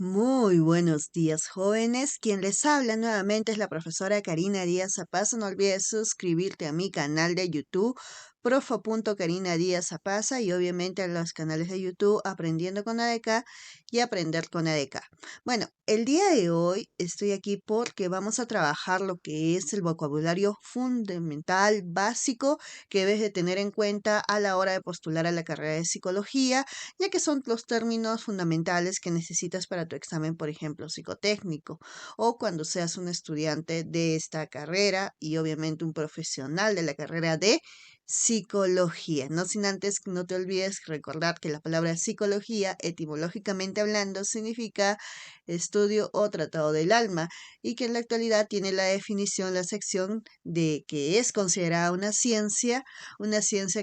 Muy buenos días, jóvenes. Quien les habla nuevamente es la profesora Karina Díaz Zapaza. No olvides suscribirte a mi canal de YouTube, Karina Díaz Zapaza, y obviamente a los canales de YouTube Aprendiendo con ADK y Aprender con ADK. Bueno, el día de hoy estoy aquí porque vamos a trabajar lo que es el vocabulario fundamental, básico, que debes de tener en cuenta a la hora de postular a la carrera de psicología, ya que son los términos fundamentales que necesitas para tu examen, por ejemplo, psicotécnico, o cuando seas un estudiante de esta carrera y obviamente un profesional de la carrera de psicología. No sin antes, no te olvides recordar que la palabra psicología, etimológicamente hablando, significa estudio o tratado del alma, y que en la actualidad tiene la definición, la sección de que es considerada una ciencia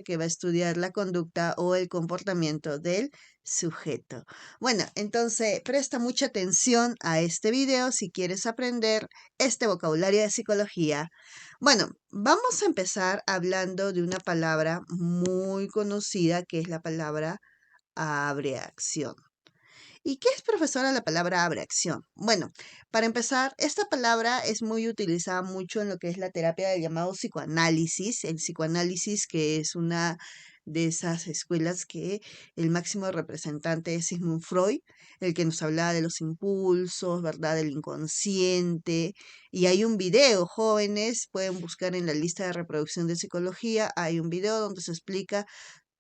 que va a estudiar la conducta o el comportamiento del sujeto. Bueno, entonces presta mucha atención a este video si quieres aprender este vocabulario de psicología. Bueno, vamos a empezar hablando de una palabra muy conocida que es la palabra abreacción. ¿Y qué es, profesora, la palabra abreacción? Bueno, para empezar, esta palabra es muy utilizada mucho en lo que es la terapia del llamado psicoanálisis, el psicoanálisis, que es una de esas escuelas que el máximo representante es Sigmund Freud, el que nos hablaba de los impulsos, ¿verdad? Del inconsciente. Y hay un video, jóvenes, pueden buscar en la lista de reproducción de psicología, hay un video donde se explica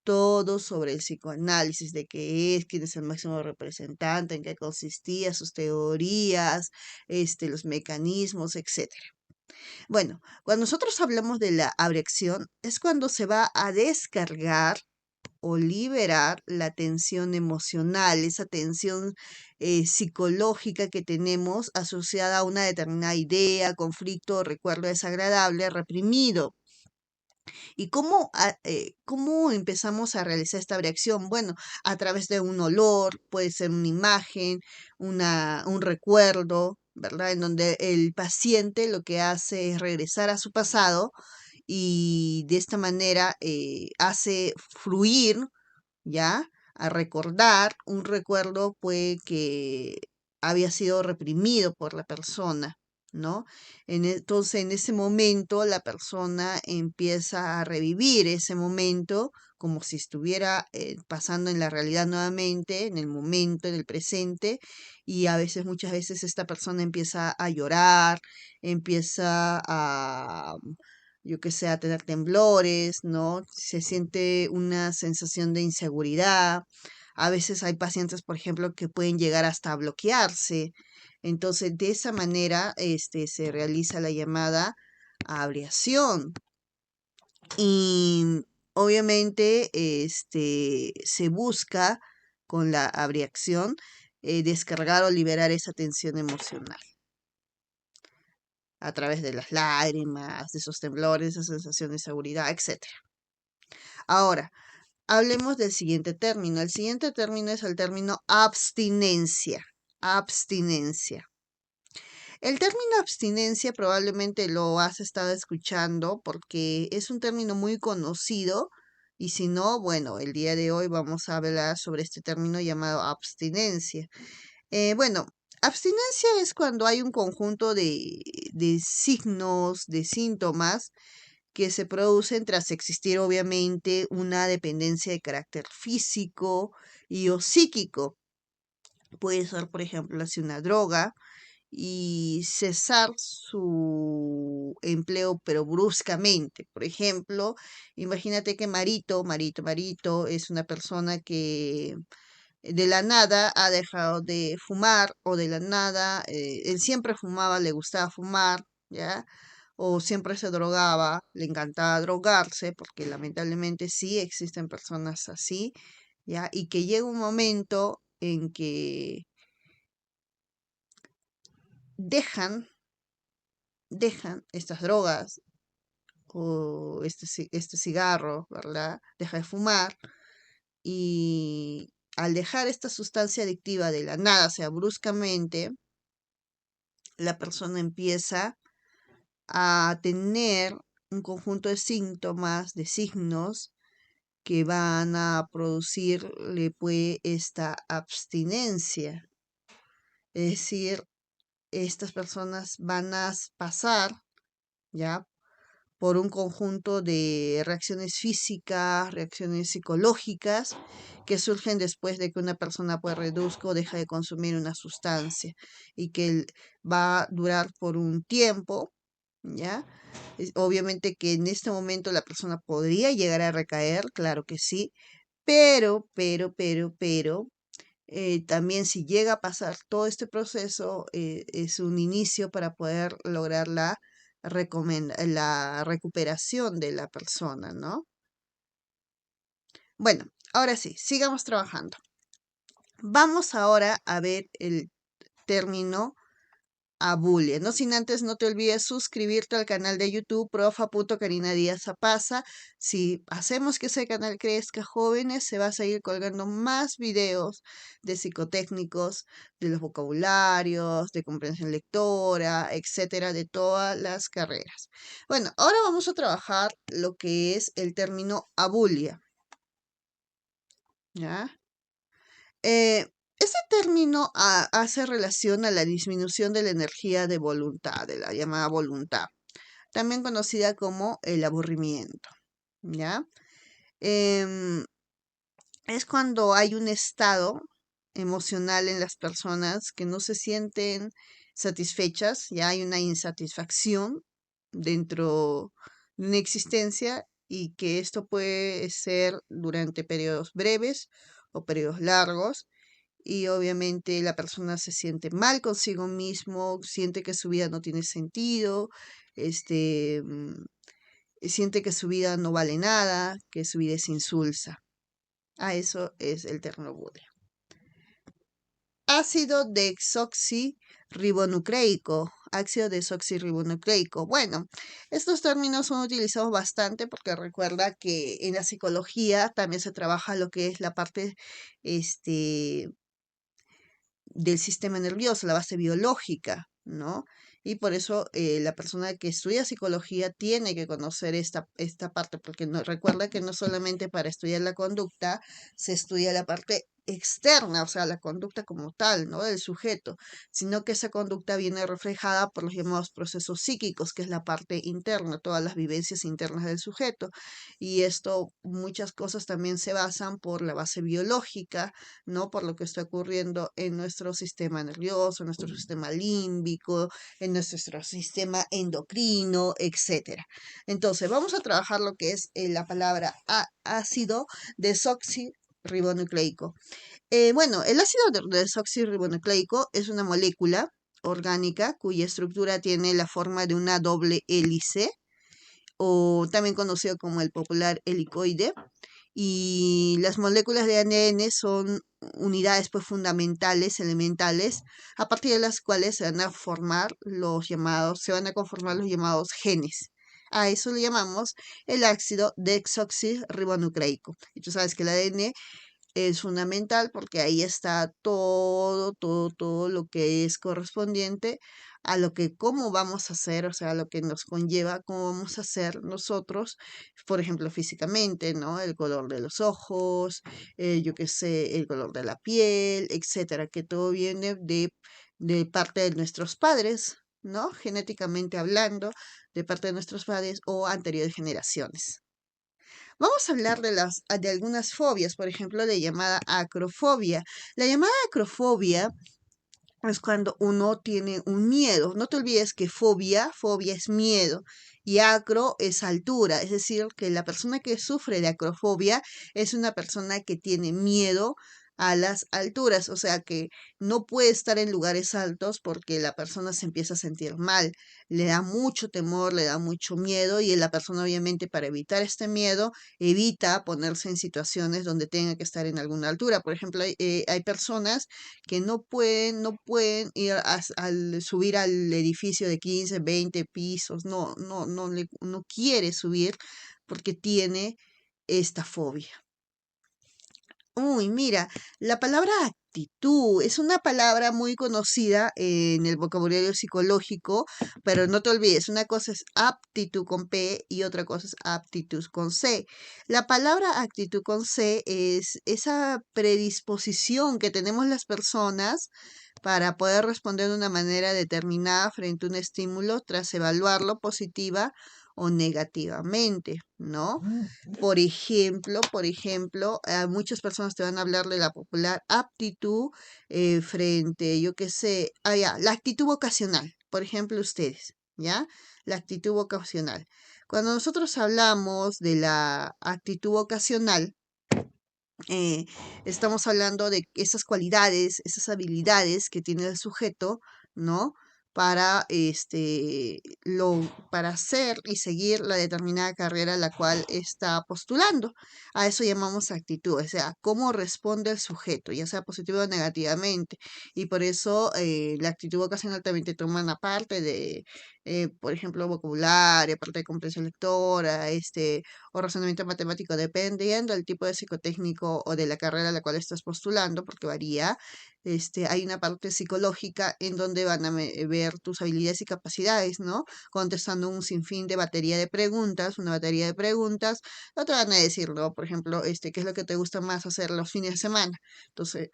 todo sobre el psicoanálisis, de qué es, quién es el máximo representante, en qué consistía, sus teorías, los mecanismos, etcétera. Bueno, cuando nosotros hablamos de la abreacción, es cuando se va a descargar o liberar la tensión emocional, esa tensión psicológica que tenemos asociada a una determinada idea, conflicto o recuerdo desagradable, reprimido. ¿Y cómo empezamos a realizar esta reacción? Bueno, a través de un olor, puede ser una imagen, un recuerdo, ¿verdad? En donde el paciente lo que hace es regresar a su pasado y de esta manera hace fluir, ¿ya? A recordar un recuerdo pues que había sido reprimido por la persona, ¿no? Entonces, en ese momento la persona empieza a revivir ese momento como si estuviera pasando en la realidad nuevamente, en el momento, en el presente, y a veces, muchas veces, esta persona empieza a llorar, empieza a, yo que sé, a tener temblores, ¿no? Se siente una sensación de inseguridad. A veces hay pacientes, por ejemplo, que pueden llegar hasta a bloquearse. Entonces, de esa manera, se realiza la llamada abreación. Y obviamente, se busca con la abreacción descargar o liberar esa tensión emocional a través de las lágrimas, de esos temblores, esa sensación de seguridad, etcétera. Ahora, hablemos del siguiente término. El siguiente término es el término abstinencia. Abstinencia. El término abstinencia probablemente lo has estado escuchando porque es un término muy conocido, y si no, bueno, el día de hoy vamos a hablar sobre este término llamado abstinencia. Bueno, abstinencia es cuando hay un conjunto de signos, de síntomas que se producen tras existir obviamente una dependencia de carácter físico y o psíquico. Puede ser, por ejemplo, así una droga y cesar su empleo, pero bruscamente. Por ejemplo, imagínate que Marito es una persona que de la nada ha dejado de fumar, o de la nada, él siempre fumaba, le gustaba fumar, ¿ya? O siempre se drogaba, le encantaba drogarse, porque lamentablemente sí existen personas así, ¿ya? Y que llega un momento en que dejan, dejan estas drogas o este cigarro, ¿verdad? Deja de fumar, y al dejar esta sustancia adictiva de la nada, o sea, bruscamente, la persona empieza a tener un conjunto de síntomas, de signos que van a producirle pues esta abstinencia. Es decir, estas personas van a pasar, ¿ya?, por un conjunto de reacciones físicas, reacciones psicológicas, que surgen después de que una persona pues reduzca o deja de consumir una sustancia y que va a durar por un tiempo, ¿ya? Obviamente que en este momento la persona podría llegar a recaer, claro que sí, pero, también si llega a pasar todo este proceso, es un inicio para poder lograr la recuperación de la persona, ¿no? Bueno, ahora sí, sigamos trabajando. Vamos ahora a ver el término abulia. No sin antes, no te olvides suscribirte al canal de YouTube Karina Díaz Zapasa. Si hacemos que ese canal crezca, jóvenes, se va a seguir colgando más videos de psicotécnicos, de los vocabularios, de comprensión lectora, etcétera, de todas las carreras. Bueno, ahora vamos a trabajar lo que es el término abulia, ¿ya? Este término hace relación a la disminución de la energía de voluntad, de la llamada voluntad, también conocida como el aburrimiento, ¿ya? Em, es cuando hay un estado emocional en las personas que no se sienten satisfechas, ya hay una insatisfacción dentro de una existencia y que esto puede ser durante periodos breves o periodos largos y obviamente la persona se siente mal consigo mismo, siente que su vida no tiene sentido, este, siente que su vida no vale nada, que su vida es insulsa. A eso es el ternobulia. Ácido desoxirribonucleico. Ácido desoxirribonucleico. Bueno, estos términos son utilizados bastante porque recuerda que en la psicología también se trabaja lo que es la parte este, del sistema nervioso, la base biológica, ¿no? Y por eso la persona que estudia psicología tiene que conocer esta parte, porque recuerda que no solamente para estudiar la conducta se estudia la parte externa, o sea, la conducta como tal, ¿no? Del sujeto, sino que esa conducta viene reflejada por los llamados procesos psíquicos, que es la parte interna, todas las vivencias internas del sujeto. Y esto, muchas cosas también se basan por la base biológica, ¿no? Por lo que está ocurriendo en nuestro sistema nervioso, en nuestro sistema límbico, en nuestro sistema endocrino, etcétera. Entonces, vamos a trabajar lo que es la palabra ácido desoxirribonucleico. Bueno, el ácido desoxirribonucleico es una molécula orgánica cuya estructura tiene la forma de una doble hélice, o también conocido como el popular helicoide, y las moléculas de ADN son unidades pues fundamentales, elementales, a partir de las cuales se van a conformar los llamados genes. A eso le llamamos el ácido desoxirribonucleico. Y tú sabes que el ADN es fundamental porque ahí está todo lo que es correspondiente a lo que, cómo vamos a hacer, o sea, lo que nos conlleva, cómo vamos a hacer nosotros, por ejemplo, físicamente, ¿no? El color de los ojos, yo qué sé, el color de la piel, etcétera, que todo viene de parte de nuestros padres, ¿no? Genéticamente hablando, de parte de nuestros padres o anteriores generaciones. Vamos a hablar de algunas fobias, por ejemplo, la llamada acrofobia. La llamada acrofobia es cuando uno tiene un miedo. No te olvides que fobia es miedo y acro es altura. Es decir, que la persona que sufre de acrofobia es una persona que tiene miedo a las alturas, o sea que no puede estar en lugares altos porque la persona se empieza a sentir mal, le da mucho temor, le da mucho miedo y la persona obviamente para evitar este miedo evita ponerse en situaciones donde tenga que estar en alguna altura. Por ejemplo, hay personas que no pueden ir al subir al edificio de 15, 20 pisos, no quiere subir porque tiene esta fobia. Uy, mira, la palabra actitud es una palabra muy conocida en el vocabulario psicológico, pero no te olvides, una cosa es aptitud con P y otra cosa es aptitud con C. La palabra actitud con C es esa predisposición que tenemos las personas para poder responder de una manera determinada frente a un estímulo tras evaluarlo positiva o negativamente, ¿no? Por ejemplo, muchas personas te van a hablar de la popular aptitud frente, yo qué sé, ya, la actitud vocacional, por ejemplo, ustedes, ¿ya? La actitud vocacional. Cuando nosotros hablamos de la actitud vocacional, eh, estamos hablando de esas cualidades, esas habilidades que tiene el sujeto, ¿no? Para hacer y seguir la determinada carrera a la cual está postulando. A eso llamamos actitud, o sea, cómo responde el sujeto, ya sea positivo o negativamente. Y por eso la actitud vocacional también te toma una parte de, por ejemplo, vocabulario, parte de comprensión lectora, o razonamiento matemático, dependiendo del tipo de psicotécnico o de la carrera a la cual estás postulando, porque varía. Hay una parte psicológica en donde van a ver tus habilidades y capacidades, ¿no? Contestando un sinfín de batería de preguntas, una batería de preguntas, no te van a decir, ¿no? Por ejemplo, ¿qué es lo que te gusta más hacer los fines de semana? Entonces,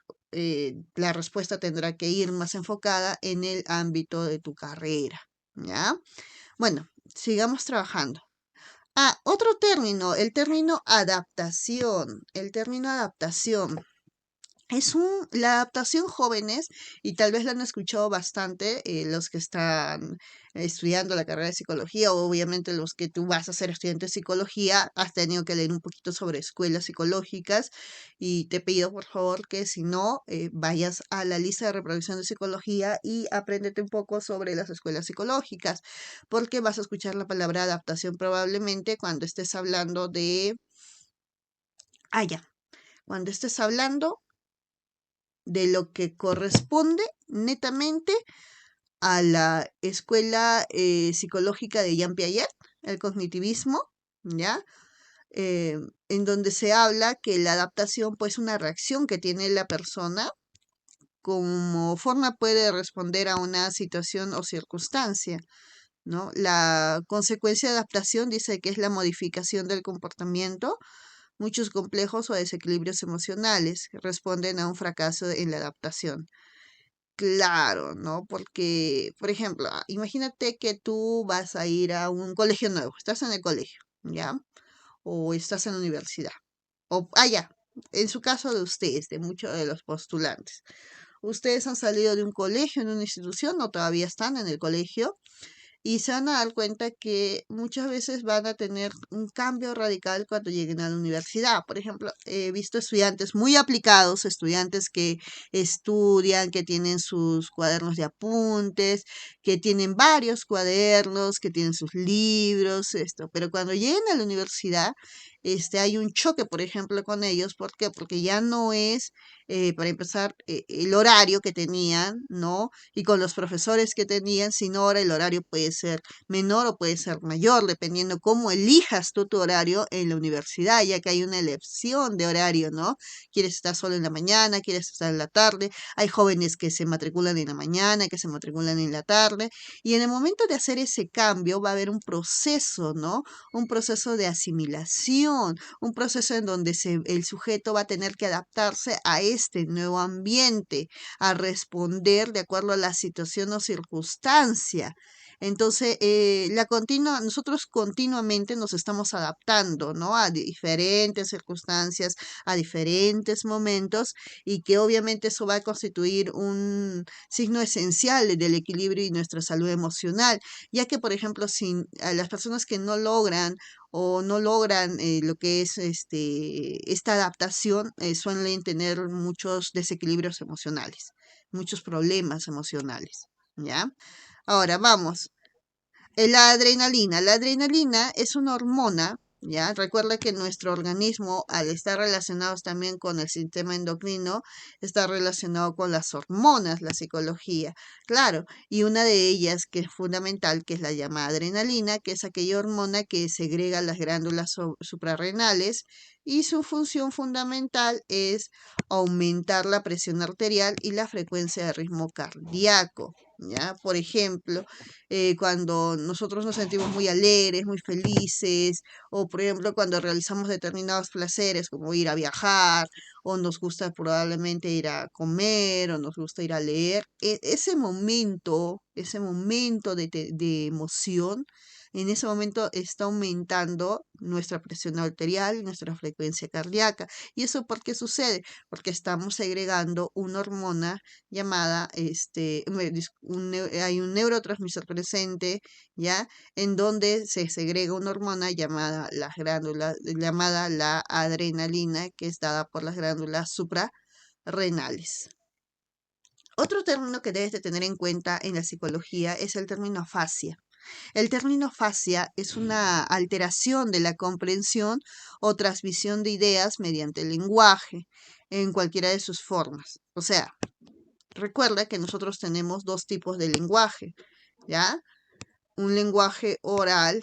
la respuesta tendrá que ir más enfocada en el ámbito de tu carrera, ¿ya? Bueno, sigamos trabajando. Otro término, el término adaptación. El término adaptación. La adaptación jóvenes, y tal vez lo han escuchado bastante los que están estudiando la carrera de psicología, o obviamente los que tú vas a ser estudiante de psicología, has tenido que leer un poquito sobre escuelas psicológicas, y te pido por favor que si no, vayas a la lista de reproducción de psicología y apréndete un poco sobre las escuelas psicológicas, porque vas a escuchar la palabra adaptación probablemente cuando estés hablando de... ya, cuando estés hablando de lo que corresponde netamente a la escuela psicológica de Jean Piaget, el cognitivismo, ¿ya? En donde se habla que la adaptación, pues, una reacción que tiene la persona como forma puede responder a una situación o circunstancia, ¿no? La consecuencia de adaptación dice que es la modificación del comportamiento. Muchos complejos o desequilibrios emocionales responden a un fracaso en la adaptación. Claro, ¿no? Porque, por ejemplo, imagínate que tú vas a ir a un colegio nuevo, estás en el colegio, ¿ya? O estás en la universidad. Ya, en su caso de ustedes, de muchos de los postulantes. Ustedes han salido de un colegio, en una institución, o todavía están en el colegio, y se van a dar cuenta que muchas veces van a tener un cambio radical cuando lleguen a la universidad. Por ejemplo, he visto estudiantes muy aplicados, estudiantes que estudian, que tienen sus cuadernos de apuntes, que tienen varios cuadernos, que tienen sus libros, esto. Pero cuando lleguen a la universidad, hay un choque, por ejemplo, con ellos. ¿Por qué? Porque ya no es, para empezar, el horario que tenían, ¿no? Y con los profesores que tenían, sino ahora el horario puede ser menor o puede ser mayor, dependiendo cómo elijas tú tu horario en la universidad, ya que hay una elección de horario, ¿no? Quieres estar solo en la mañana, quieres estar en la tarde, hay jóvenes que se matriculan en la mañana, que se matriculan en la tarde, y en el momento de hacer ese cambio va a haber un proceso, ¿no? Un proceso de asimilación, un proceso en donde el sujeto va a tener que adaptarse a este nuevo ambiente, a responder de acuerdo a la situación o circunstancia. Entonces, nosotros continuamente nos estamos adaptando, ¿no? A diferentes circunstancias, a diferentes momentos, y que obviamente eso va a constituir un signo esencial del equilibrio y nuestra salud emocional, ya que, por ejemplo, si a las personas que no logran o no logran lo que es esta adaptación, suelen tener muchos desequilibrios emocionales, muchos problemas emocionales, ¿ya? Ahora vamos. La adrenalina. La adrenalina es una hormona, ¿ya? Recuerda que nuestro organismo, al estar relacionados también con el sistema endocrino, está relacionado con las hormonas, la psicología. Claro, y una de ellas que es fundamental, que es la llamada adrenalina, que es aquella hormona que segrega las glándulas suprarrenales, y su función fundamental es aumentar la presión arterial y la frecuencia de ritmo cardíaco. ¿ya? Por ejemplo, cuando nosotros nos sentimos muy alegres, muy felices, o por ejemplo, cuando realizamos determinados placeres, como ir a viajar, o nos gusta probablemente ir a comer, o nos gusta ir a leer, ese momento de emoción, en ese momento está aumentando nuestra presión arterial y nuestra frecuencia cardíaca. ¿Y eso por qué sucede? Porque estamos segregando una hormona llamada, hay un neurotransmisor presente, ¿ya? En donde se segrega una hormona llamada llamada la adrenalina, que es dada por las glándulas suprarrenales. Otro término que debes de tener en cuenta en la psicología es el término afasia. El término afasia es una alteración de la comprensión o transmisión de ideas mediante el lenguaje, en cualquiera de sus formas. O sea, recuerda que nosotros tenemos dos tipos de lenguaje, ¿ya? Un lenguaje oral,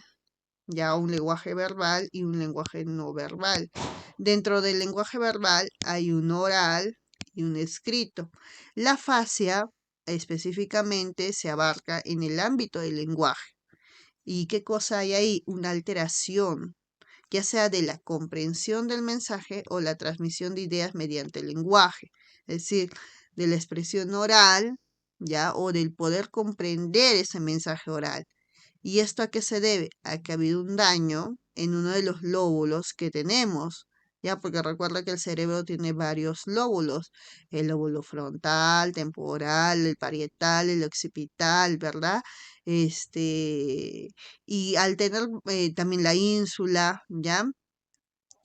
ya un lenguaje verbal y un lenguaje no verbal. Dentro del lenguaje verbal hay un oral y un escrito. La fascia específicamente se abarca en el ámbito del lenguaje. ¿Y qué cosa hay ahí? Una alteración, ya sea de la comprensión del mensaje o la transmisión de ideas mediante el lenguaje, es decir, de la expresión oral, ya, o del poder comprender ese mensaje oral. ¿Y esto a qué se debe? A que ha habido un daño en uno de los lóbulos que tenemos, ya, porque recuerda que el cerebro tiene varios lóbulos, el lóbulo frontal, temporal, el parietal, el occipital, ¿verdad? Y al tener también la ínsula, ¿ya?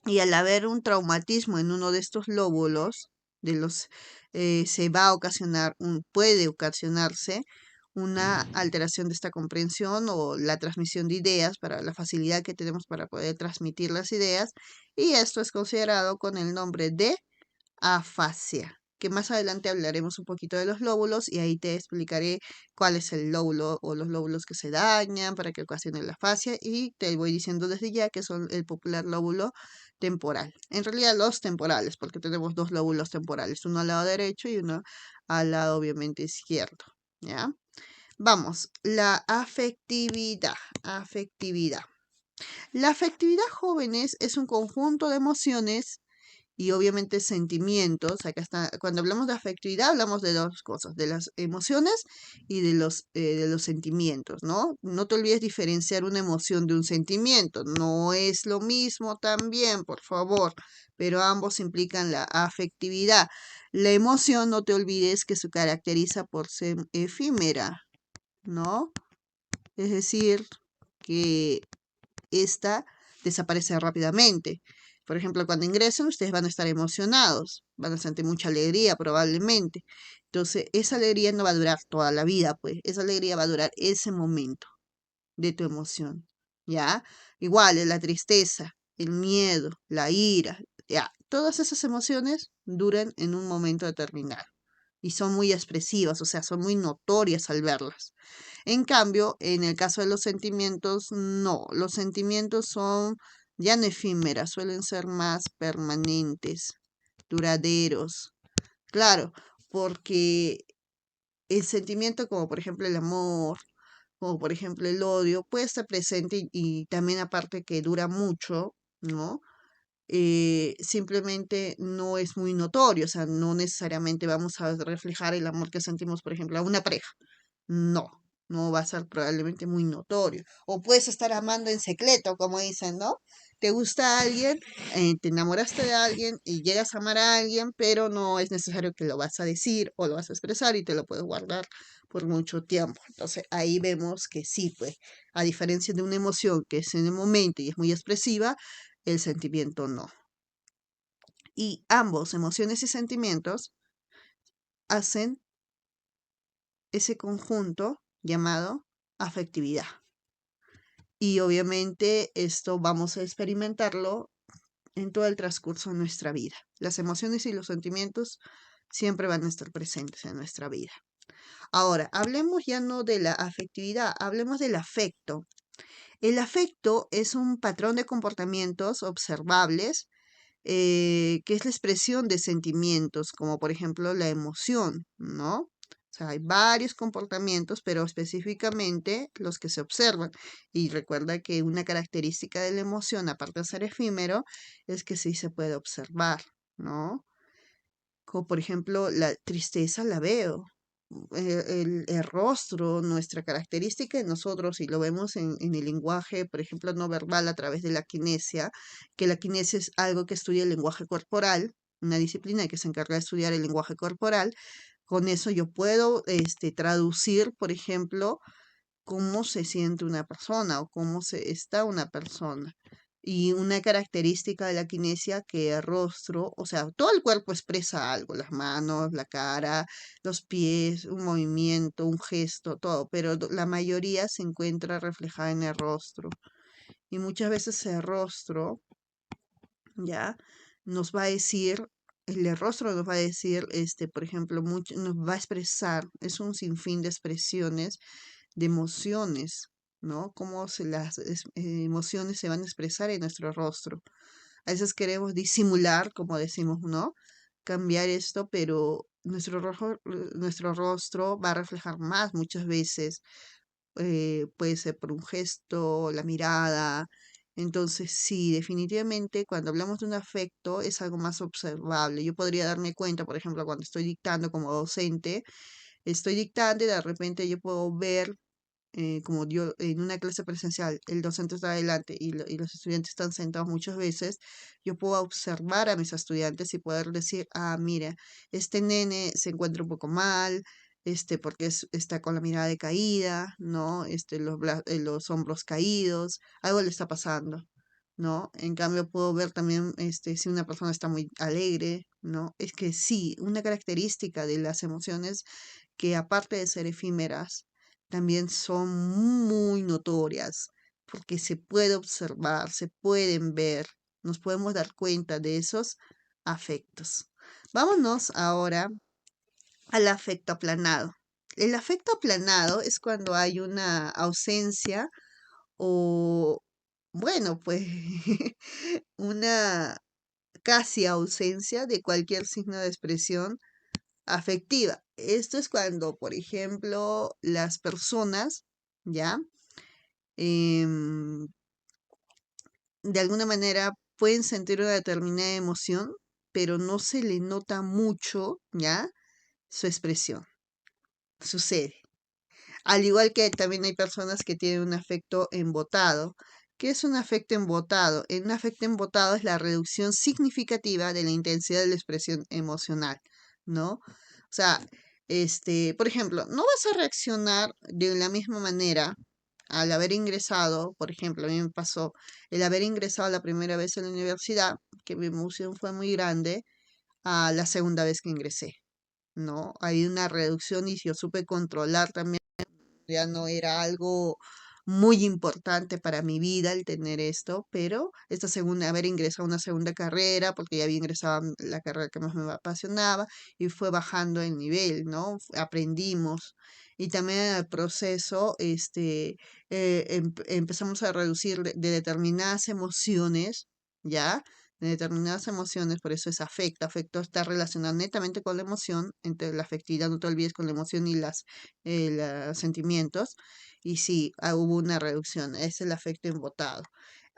Y al haber un traumatismo en uno de estos lóbulos, se va a ocasionar, puede ocasionarse una alteración de esta comprensión o la transmisión de ideas para la facilidad que tenemos para poder transmitir las ideas. Y esto es considerado con el nombre de afasia, que más adelante hablaremos un poquito de los lóbulos y ahí te explicaré cuál es el lóbulo o los lóbulos que se dañan para que ocasione la afasia y te voy diciendo desde ya que son el popular lóbulo temporal. En realidad los temporales, porque tenemos dos lóbulos temporales, uno al lado derecho y uno al lado obviamente izquierdo, ¿ya? Vamos, la afectividad, afectividad. La afectividad, jóvenes, es un conjunto de emociones y obviamente sentimientos. Acá está, cuando hablamos de afectividad, hablamos de dos cosas, de las emociones y de los sentimientos, ¿no? No te olvides diferenciar una emoción de un sentimiento. No es lo mismo también, por favor, pero ambos implican la afectividad. La emoción, no te olvides que se caracteriza por ser efímera, ¿no? Es decir, que esta desaparece rápidamente. Por ejemplo, cuando ingresen, ustedes van a estar emocionados, van a sentir mucha alegría probablemente. Entonces, esa alegría no va a durar toda la vida, pues esa alegría va a durar ese momento de tu emoción, ¿ya? Igual, la tristeza, el miedo, la ira, ya, todas esas emociones duran en un momento determinado y son muy expresivas, o sea, son muy notorias al verlas. En cambio, en el caso de los sentimientos, no, los sentimientos son ya no efímeras, suelen ser más permanentes, duraderos. Claro, porque el sentimiento como por ejemplo el amor, como por ejemplo el odio, puede estar presente y también aparte que dura mucho, ¿no? Simplemente no es muy notorio, o sea, no necesariamente vamos a reflejar el amor que sentimos, por ejemplo, a una pareja. No, no va a ser probablemente muy notorio. O puedes estar amando en secreto, como dicen, ¿no? Te gusta alguien, te enamoraste de alguien y llegas a amar a alguien, pero no es necesario que lo vas a decir o lo vas a expresar y te lo puedes guardar por mucho tiempo. Entonces ahí vemos que sí, pues, a diferencia de una emoción que es en el momento y es muy expresiva, el sentimiento no. Y ambos, emociones y sentimientos, hacen ese conjunto llamado afectividad. Y obviamente esto vamos a experimentarlo en todo el transcurso de nuestra vida. Las emociones y los sentimientos siempre van a estar presentes en nuestra vida. Ahora, hablemos ya no de la afectividad, hablemos del afecto. El afecto es un patrón de comportamientos observables que es la expresión de sentimientos, como por ejemplo la emoción, ¿no? O sea, hay varios comportamientos, pero específicamente los que se observan. Y recuerda que una característica de la emoción, aparte de ser efímero, es que sí se puede observar, ¿no? Como por ejemplo, la tristeza la veo. El rostro, nuestra característica de nosotros, y lo vemos en el lenguaje, por ejemplo, no verbal a través de la kinesia, que la kinesia es algo que estudia el lenguaje corporal, una disciplina que se encarga de estudiar el lenguaje corporal. Con eso yo puedo traducir, por ejemplo, cómo se siente una persona o cómo se está una persona. Y una característica de la kinesia que el rostro, o sea, todo el cuerpo expresa algo, las manos, la cara, los pies, un movimiento, un gesto, todo, pero la mayoría se encuentra reflejada en el rostro. Y muchas veces el rostro, ¿ya? Nos va a decir, el rostro nos va a decir, por ejemplo, mucho, nos va a expresar, es un sinfín de expresiones de emociones, ¿no? Cómo emociones se van a expresar en nuestro rostro. A veces queremos disimular, como decimos, ¿no? Cambiar esto, pero nuestro rostro va a reflejar más muchas veces. Puede ser por un gesto, la mirada. Entonces, sí, definitivamente cuando hablamos de un afecto es algo más observable. Yo podría darme cuenta, por ejemplo, cuando estoy dictando como docente, estoy dictando y de repente yo puedo ver como yo en una clase presencial, el docente está adelante y los estudiantes están sentados muchas veces, yo puedo observar a mis estudiantes y poder decir, ah, mira, este nene se encuentra un poco mal, porque está con la mirada decaída, ¿no? Los hombros caídos, algo le está pasando, ¿no? En cambio, puedo ver también, si una persona está muy alegre, ¿no? Es que sí, una característica de las emociones que aparte de ser efímeras, también son muy notorias, porque se puede observar, se pueden ver, nos podemos dar cuenta de esos afectos. Vámonos ahora al afecto aplanado. El afecto aplanado es cuando hay una ausencia o, bueno, pues una casi ausencia de cualquier signo de expresión afectiva. Esto es cuando, por ejemplo, las personas, ¿ya? Em, de alguna manera pueden sentir una determinada emoción, pero no se le nota mucho, ¿ya? Su expresión. Sucede. Al igual que también hay personas que tienen un afecto embotado. ¿Qué es un afecto embotado? Un afecto embotado es la reducción significativa de la intensidad de la expresión emocional, ¿no? O sea, por ejemplo, no vas a reaccionar de la misma manera al haber ingresado, por ejemplo, a mí me pasó el haber ingresado la primera vez en la universidad, que mi emoción fue muy grande, a la segunda vez que ingresé, ¿no? Hay una reducción y yo supe controlar también, ya no era algo muy importante para mi vida el tener esto, pero esta segunda, haber ingresado a una segunda carrera, porque ya había ingresado a la carrera que más me apasionaba, y fue bajando el nivel, ¿no? Aprendimos. Y también en el proceso, empezamos a reducir de determinadas emociones, ¿ya? De determinadas emociones, por eso es afecto. Afecto está relacionado netamente con la emoción, entre la afectividad, no te olvides con la emoción y los sentimientos, y sí, hubo una reducción, es el afecto embotado.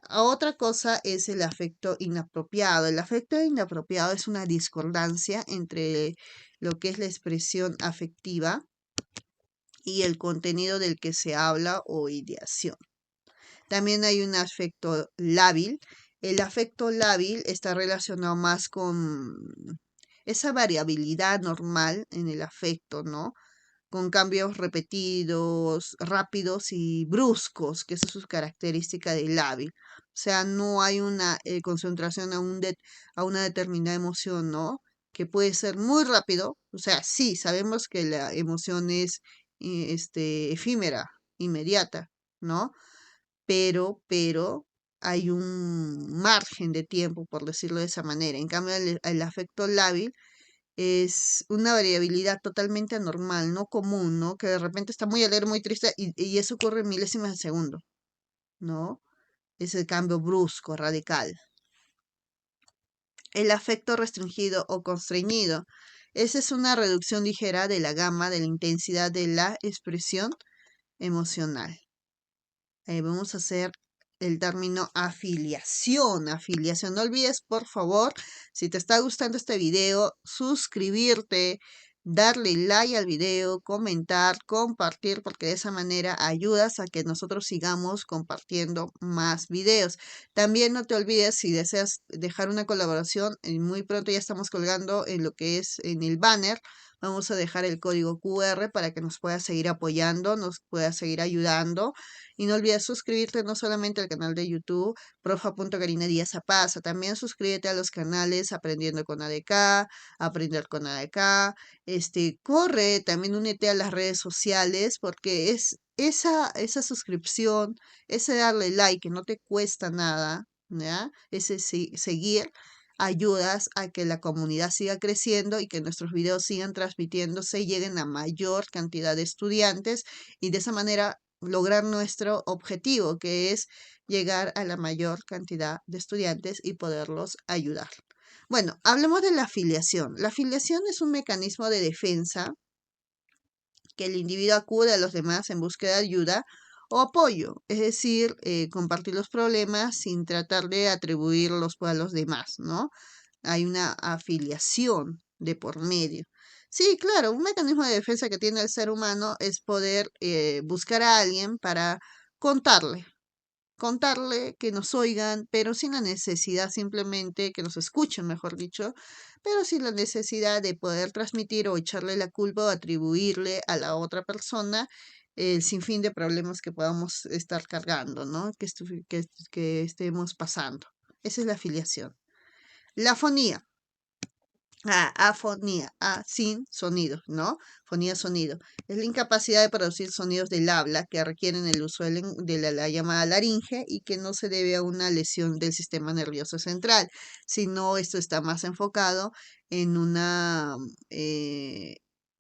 Otra cosa es el afecto inapropiado. El afecto inapropiado es una discordancia entre lo que es la expresión afectiva y el contenido del que se habla o ideación. También hay un afecto lábil. El afecto lábil está relacionado más con esa variabilidad normal en el afecto, ¿no? Con cambios repetidos, rápidos y bruscos, que esa es su característica del hábil. O sea, no hay una concentración a una determinada emoción, ¿no? Que puede ser muy rápido. O sea, sí, sabemos que la emoción es efímera, inmediata, ¿no? Pero hay un margen de tiempo, por decirlo de esa manera. En cambio, el afecto lábil es una variabilidad totalmente anormal, no común, ¿no? Que de repente está muy alegre, muy triste y eso ocurre en milésimas de segundo, ¿no? Es el cambio brusco, radical. El afecto restringido o constreñido. Esa es una reducción ligera de la gama de la intensidad de la expresión emocional. Vamos a hacer el término afiliación. Afiliación. No olvides, por favor, si te está gustando este video, suscribirte, darle like al video, comentar, compartir, porque de esa manera ayudas a que nosotros sigamos compartiendo más videos. También no te olvides, si deseas dejar una colaboración, muy pronto ya estamos colgando en lo que es en el banner. Vamos a dejar el código QR para que nos puedas seguir apoyando, nos puedas seguir ayudando. Y no olvides suscribirte no solamente al canal de YouTube, Profa.Karina Díaz Zapasa, también suscríbete a los canales Aprendiendo con ADK, Aprender con ADK, corre, también únete a las redes sociales, porque es esa suscripción, ese darle like, que no te cuesta nada, ¿ya? Ese seguir, ayudas a que la comunidad siga creciendo y que nuestros videos sigan transmitiéndose y lleguen a mayor cantidad de estudiantes y de esa manera lograr nuestro objetivo, que es llegar a la mayor cantidad de estudiantes y poderlos ayudar. Bueno, hablemos de la afiliación. La afiliación es un mecanismo de defensa que el individuo acude a los demás en búsqueda de ayuda o apoyo, es decir, compartir los problemas sin tratar de atribuirlos a los demás, ¿no? Hay una afiliación de por medio. Sí, claro, un mecanismo de defensa que tiene el ser humano es poder buscar a alguien para contarle, contarle que nos oigan, pero sin la necesidad simplemente que nos escuchen, mejor dicho, pero sin la necesidad de poder transmitir o echarle la culpa o atribuirle a la otra persona el sinfín de problemas que podamos estar cargando, ¿no? Que estemos pasando. Esa es la afiliación. La fonía. Afonía, sin sonido, ¿no? Fonía, sonido. Es la incapacidad de producir sonidos del habla que requieren el uso de la llamada laringe y que no se debe a una lesión del sistema nervioso central, sino esto está más enfocado en una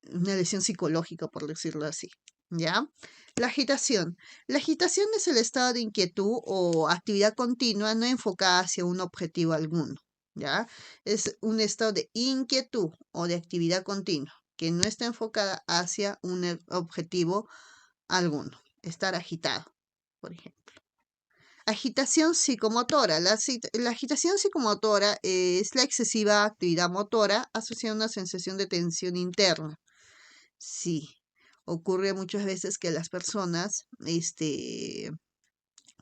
lesión psicológica, por decirlo así, ¿ya? La agitación. La agitación es el estado de inquietud o actividad continua no enfocada hacia un objetivo alguno, ¿ya? Es un estado de inquietud o de actividad continua que no está enfocada hacia un objetivo alguno. Estar agitado, por ejemplo. Agitación psicomotora. La agitación psicomotora es la excesiva actividad motora asociada a una sensación de tensión interna. Sí, ocurre muchas veces que las personas,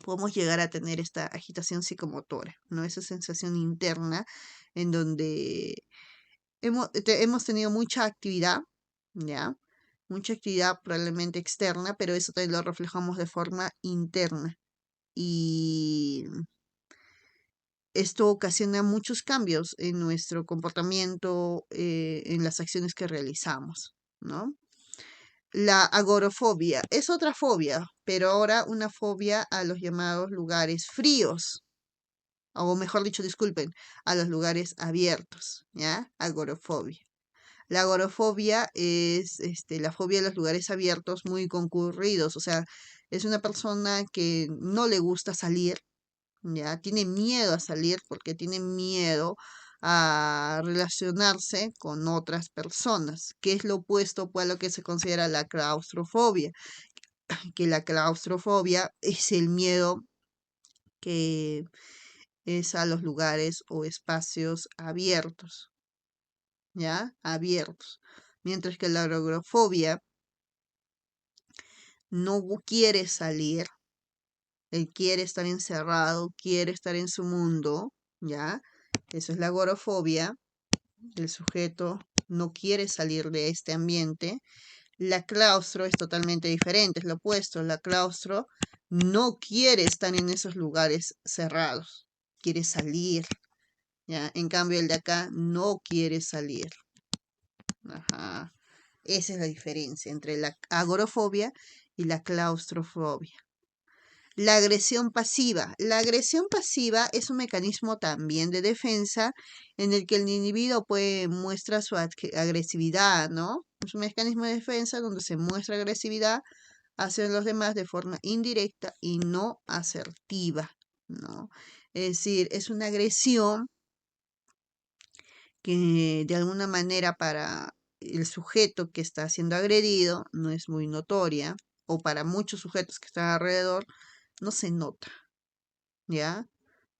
podemos llegar a tener esta agitación psicomotora, ¿no? Esa sensación interna en donde hemos tenido mucha actividad, ¿ya? Mucha actividad probablemente externa, pero eso también lo reflejamos de forma interna. Y esto ocasiona muchos cambios en nuestro comportamiento, en las acciones que realizamos, ¿no? La agorofobia es otra fobia, pero ahora una fobia a los llamados lugares fríos, o mejor dicho, disculpen, a los lugares abiertos, ¿ya? Agorofobia. La agorafobia es la fobia de los lugares abiertos muy concurridos, o sea, es una persona que no le gusta salir, ya tiene miedo a salir porque tiene miedo a relacionarse con otras personas, que es lo opuesto pues, a lo que se considera la claustrofobia, que la claustrofobia es el miedo que es a los lugares o espacios abiertos, ¿ya? Abiertos. Mientras que la agorafobia no quiere salir, él quiere estar encerrado, quiere estar en su mundo, ¿ya? Eso es la agorafobia, el sujeto no quiere salir de este ambiente. La claustro es totalmente diferente, es lo opuesto, la claustro no quiere estar en esos lugares cerrados, quiere salir, ¿ya? En cambio el de acá no quiere salir. Ajá. Esa es la diferencia entre la agorafobia y la claustrofobia. La agresión pasiva. La agresión pasiva es un mecanismo también de defensa en el que el individuo muestra su agresividad, ¿no? Es un mecanismo de defensa donde se muestra agresividad hacia los demás de forma indirecta y no asertiva, ¿no? Es decir, es una agresión que de alguna manera para el sujeto que está siendo agredido no es muy notoria, o para muchos sujetos que están alrededor, no se nota, ¿ya?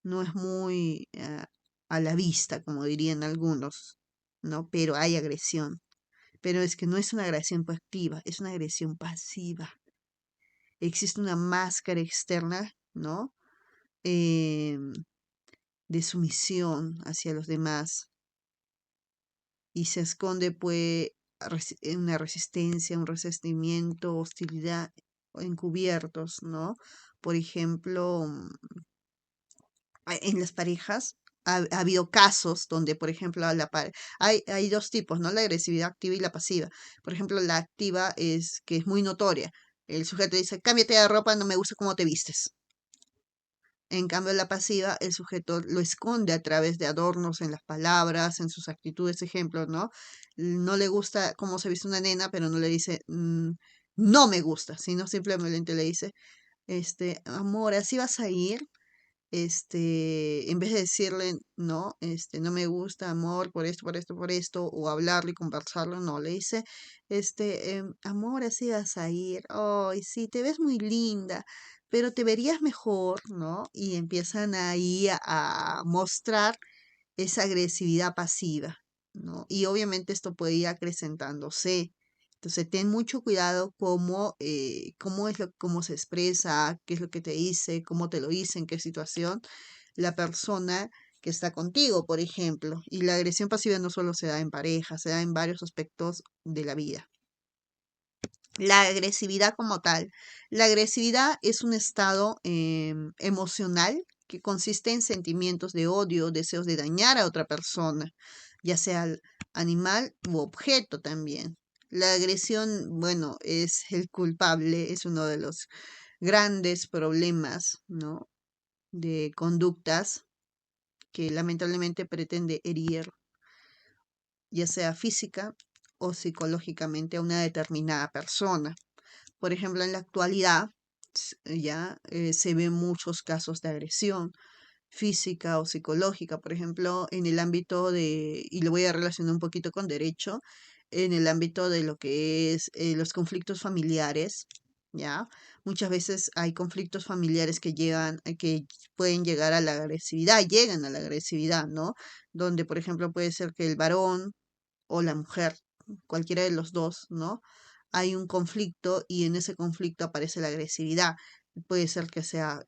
No es muy a la vista, como dirían algunos, ¿no? Pero hay agresión. Pero es que no es una agresión proactiva, es una agresión pasiva. Existe una máscara externa, ¿no? Em, de sumisión hacia los demás y se esconde, pues, una resistencia, un resentimiento, hostilidad encubiertos, ¿no? Por ejemplo, en las parejas ha habido casos donde, por ejemplo, hay dos tipos, ¿no? La agresividad activa y la pasiva. Por ejemplo, la activa es que es muy notoria. El sujeto dice, cámbiate de ropa, no me gusta cómo te vistes. En cambio, la pasiva, el sujeto lo esconde a través de adornos en las palabras, en sus actitudes, ejemplos, ¿no? No le gusta cómo se viste una nena, pero no le dice, no me gusta, sino simplemente le dice, amor, así vas a ir, en vez de decirle, no, no me gusta, amor, por esto, por esto, por esto, o hablarle y conversarlo, no, le dice, amor, así vas a ir, ay, sí, te ves muy linda, pero te verías mejor, ¿no? Y empiezan ahí a mostrar esa agresividad pasiva, ¿no? Y obviamente esto puede ir acrecentándose. Entonces, ten mucho cuidado cómo se expresa, qué es lo que te dice, cómo te lo dice, en qué situación la persona que está contigo, por ejemplo. Y la agresión pasiva no solo se da en pareja, se da en varios aspectos de la vida. La agresividad como tal. La agresividad es un estado emocional que consiste en sentimientos de odio, deseos de dañar a otra persona, ya sea animal u objeto también. La agresión, bueno, es el culpable, es uno de los grandes problemas, ¿no? De conductas que lamentablemente pretende herir, ya sea física o psicológicamente, a una determinada persona. Por ejemplo, en la actualidad ya se ven muchos casos de agresión física o psicológica, por ejemplo, en el ámbito y lo voy a relacionar un poquito con derecho, en el ámbito de lo que es los conflictos familiares, ¿ya? Muchas veces hay conflictos familiares que pueden llegar a la agresividad, llegan a la agresividad, ¿no? Donde, por ejemplo, puede ser que el varón o la mujer, cualquiera de los dos, ¿no? Hay un conflicto y en ese conflicto aparece la agresividad. Puede ser que sea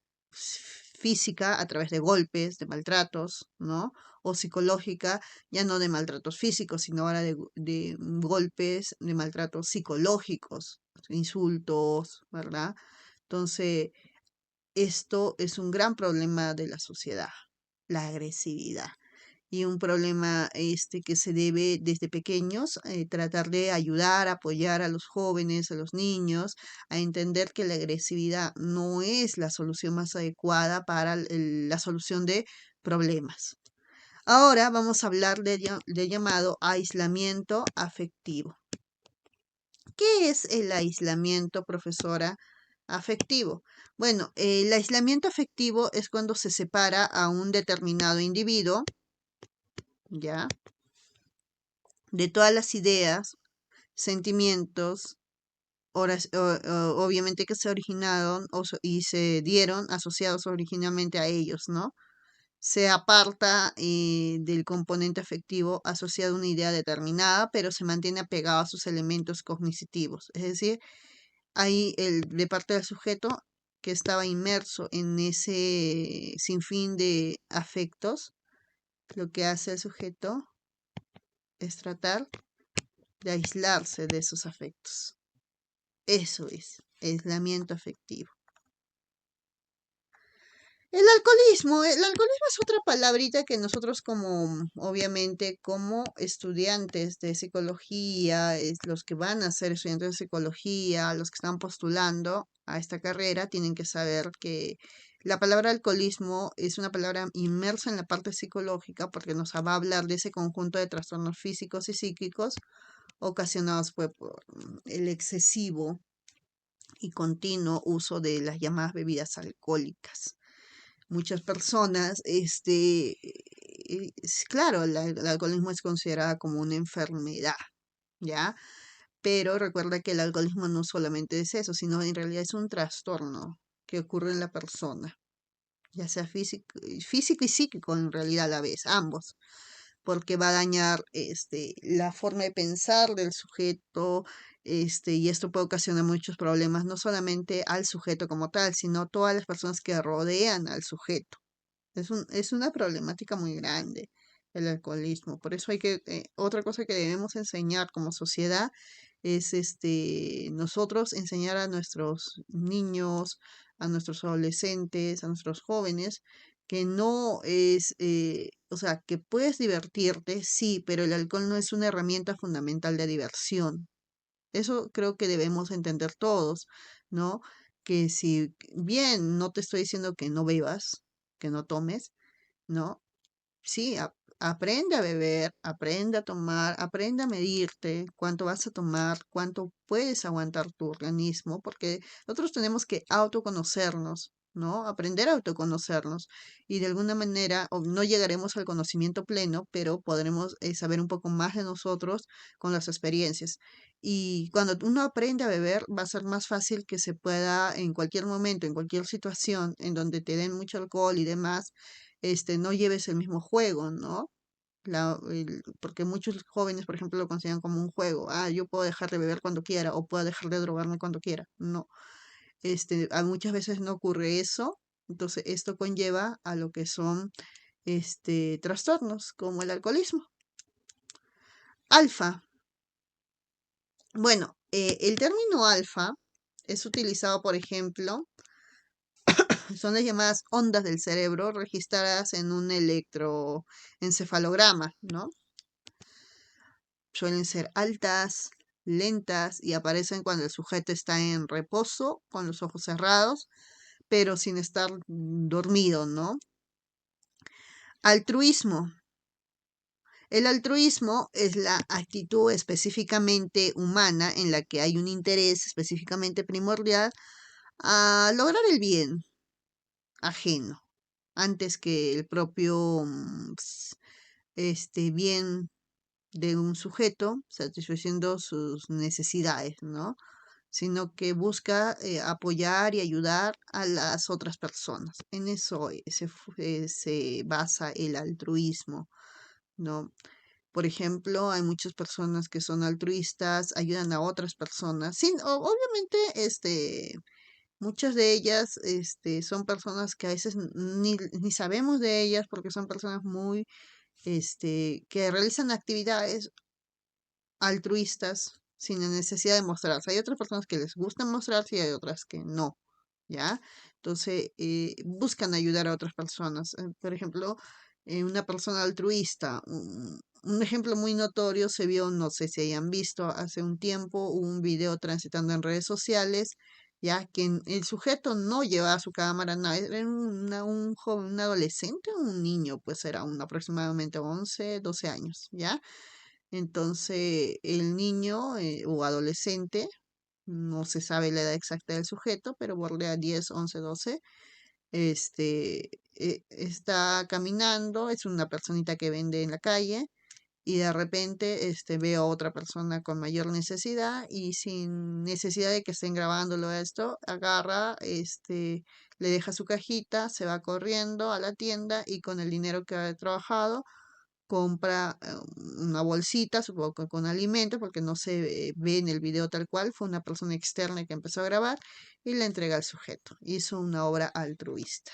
física a través de golpes, de maltratos, ¿no? O psicológica, ya no de maltratos físicos, sino ahora de golpes, de maltratos psicológicos, insultos, ¿verdad? Entonces, esto es un gran problema de la sociedad, la agresividad y un problema que se debe desde pequeños tratar de ayudar, apoyar a los jóvenes, a los niños, a entender que la agresividad no es la solución más adecuada para la solución de problemas. Ahora vamos a hablar de llamado aislamiento afectivo. ¿Qué es el aislamiento, profesora? Afectivo. Bueno, el aislamiento afectivo es cuando se separa a un determinado individuo, ¿ya? De todas las ideas, sentimientos, obviamente que se originaron y se dieron asociados originalmente a ellos, ¿no? Se aparta del componente afectivo asociado a una idea determinada, pero se mantiene apegado a sus elementos cognitivos. Es decir, ahí de parte del sujeto que estaba inmerso en ese sinfín de afectos, lo que hace el sujeto es tratar de aislarse de esos afectos. Eso es, aislamiento afectivo. El alcoholismo es otra palabrita que nosotros obviamente, como estudiantes de psicología, los que van a ser estudiantes de psicología, los que están postulando a esta carrera, tienen que saber que la palabra alcoholismo es una palabra inmersa en la parte psicológica porque nos va a hablar de ese conjunto de trastornos físicos y psíquicos ocasionados pues, por el excesivo y continuo uso de las llamadas bebidas alcohólicas. Muchas personas claro, el alcoholismo es considerada como una enfermedad, ¿ya? Pero recuerda que el alcoholismo no solamente es eso, sino en realidad es un trastorno que ocurre en la persona, ya sea físico y psíquico en realidad a la vez, ambos, porque va a dañar la forma de pensar del sujeto, y esto puede ocasionar muchos problemas, no solamente al sujeto como tal, sino todas las personas que rodean al sujeto. Es una problemática muy grande el alcoholismo. Por eso otra cosa que debemos enseñar como sociedad es nosotros enseñar a nuestros niños, a nuestros adolescentes, a nuestros jóvenes, que no es, o sea, que puedes divertirte, sí, pero el alcohol no es una herramienta fundamental de diversión. Eso creo que debemos entender todos, ¿no? Que si bien no te estoy diciendo que no bebas, que no tomes, ¿no? Sí, aprende a beber, aprende a tomar, aprende a medirte cuánto vas a tomar, cuánto puedes aguantar tu organismo, porque nosotros tenemos que autoconocernos, ¿no? Aprender a autoconocernos y de alguna manera no llegaremos al conocimiento pleno, pero podremos saber un poco más de nosotros con las experiencias. Y cuando uno aprende a beber, va a ser más fácil que se pueda en cualquier momento, en cualquier situación en donde te den mucho alcohol y demás, no lleves el mismo juego, ¿no? Porque muchos jóvenes, por ejemplo, lo consideran como un juego. Ah, yo puedo dejar de beber cuando quiera o puedo dejar de drogarme cuando quiera. No, muchas veces no ocurre eso. Entonces, esto conlleva a lo que son, trastornos como el alcoholismo. Alfa. Bueno, el término alfa es utilizado, por ejemplo, son las llamadas ondas del cerebro registradas en un electroencefalograma, ¿no? Suelen ser altas, lentas y aparecen cuando el sujeto está en reposo, con los ojos cerrados, pero sin estar dormido, ¿no? Altruismo. El altruismo es la actitud específicamente humana en la que hay un interés específicamente primordial a lograr el bien ajeno antes que el propio bien de un sujeto, satisfaciendo sus necesidades, ¿no? Sino que busca apoyar y ayudar a las otras personas. En eso se basa el altruismo, ¿no? Por ejemplo, hay muchas personas que son altruistas, ayudan a otras personas. Sin, obviamente, muchas de ellas, son personas que a veces ni sabemos de ellas porque son personas muy, que realizan actividades altruistas sin la necesidad de mostrarse. Hay otras personas que les gusta mostrarse y hay otras que no, ¿ya? Entonces, buscan ayudar a otras personas. Por ejemplo, una persona altruista, un ejemplo muy notorio se vio, no sé si hayan visto, hace un tiempo un video transitando en redes sociales, ya que el sujeto no llevaba su cámara, nada, era un joven, un adolescente, un niño, pues era aproximadamente 11 12 años, ¿ya? Entonces, el niño o adolescente, no se sabe la edad exacta del sujeto, pero bordea 10 11 12 está caminando, es una personita que vende en la calle y de repente ve a otra persona con mayor necesidad y sin necesidad de que estén grabándolo esto, agarra, le deja su cajita, se va corriendo a la tienda y con el dinero que ha trabajado compra una bolsita, supongo que con alimento, porque no se ve en el video tal cual, fue una persona externa que empezó a grabar y la entrega al sujeto. Hizo una obra altruista.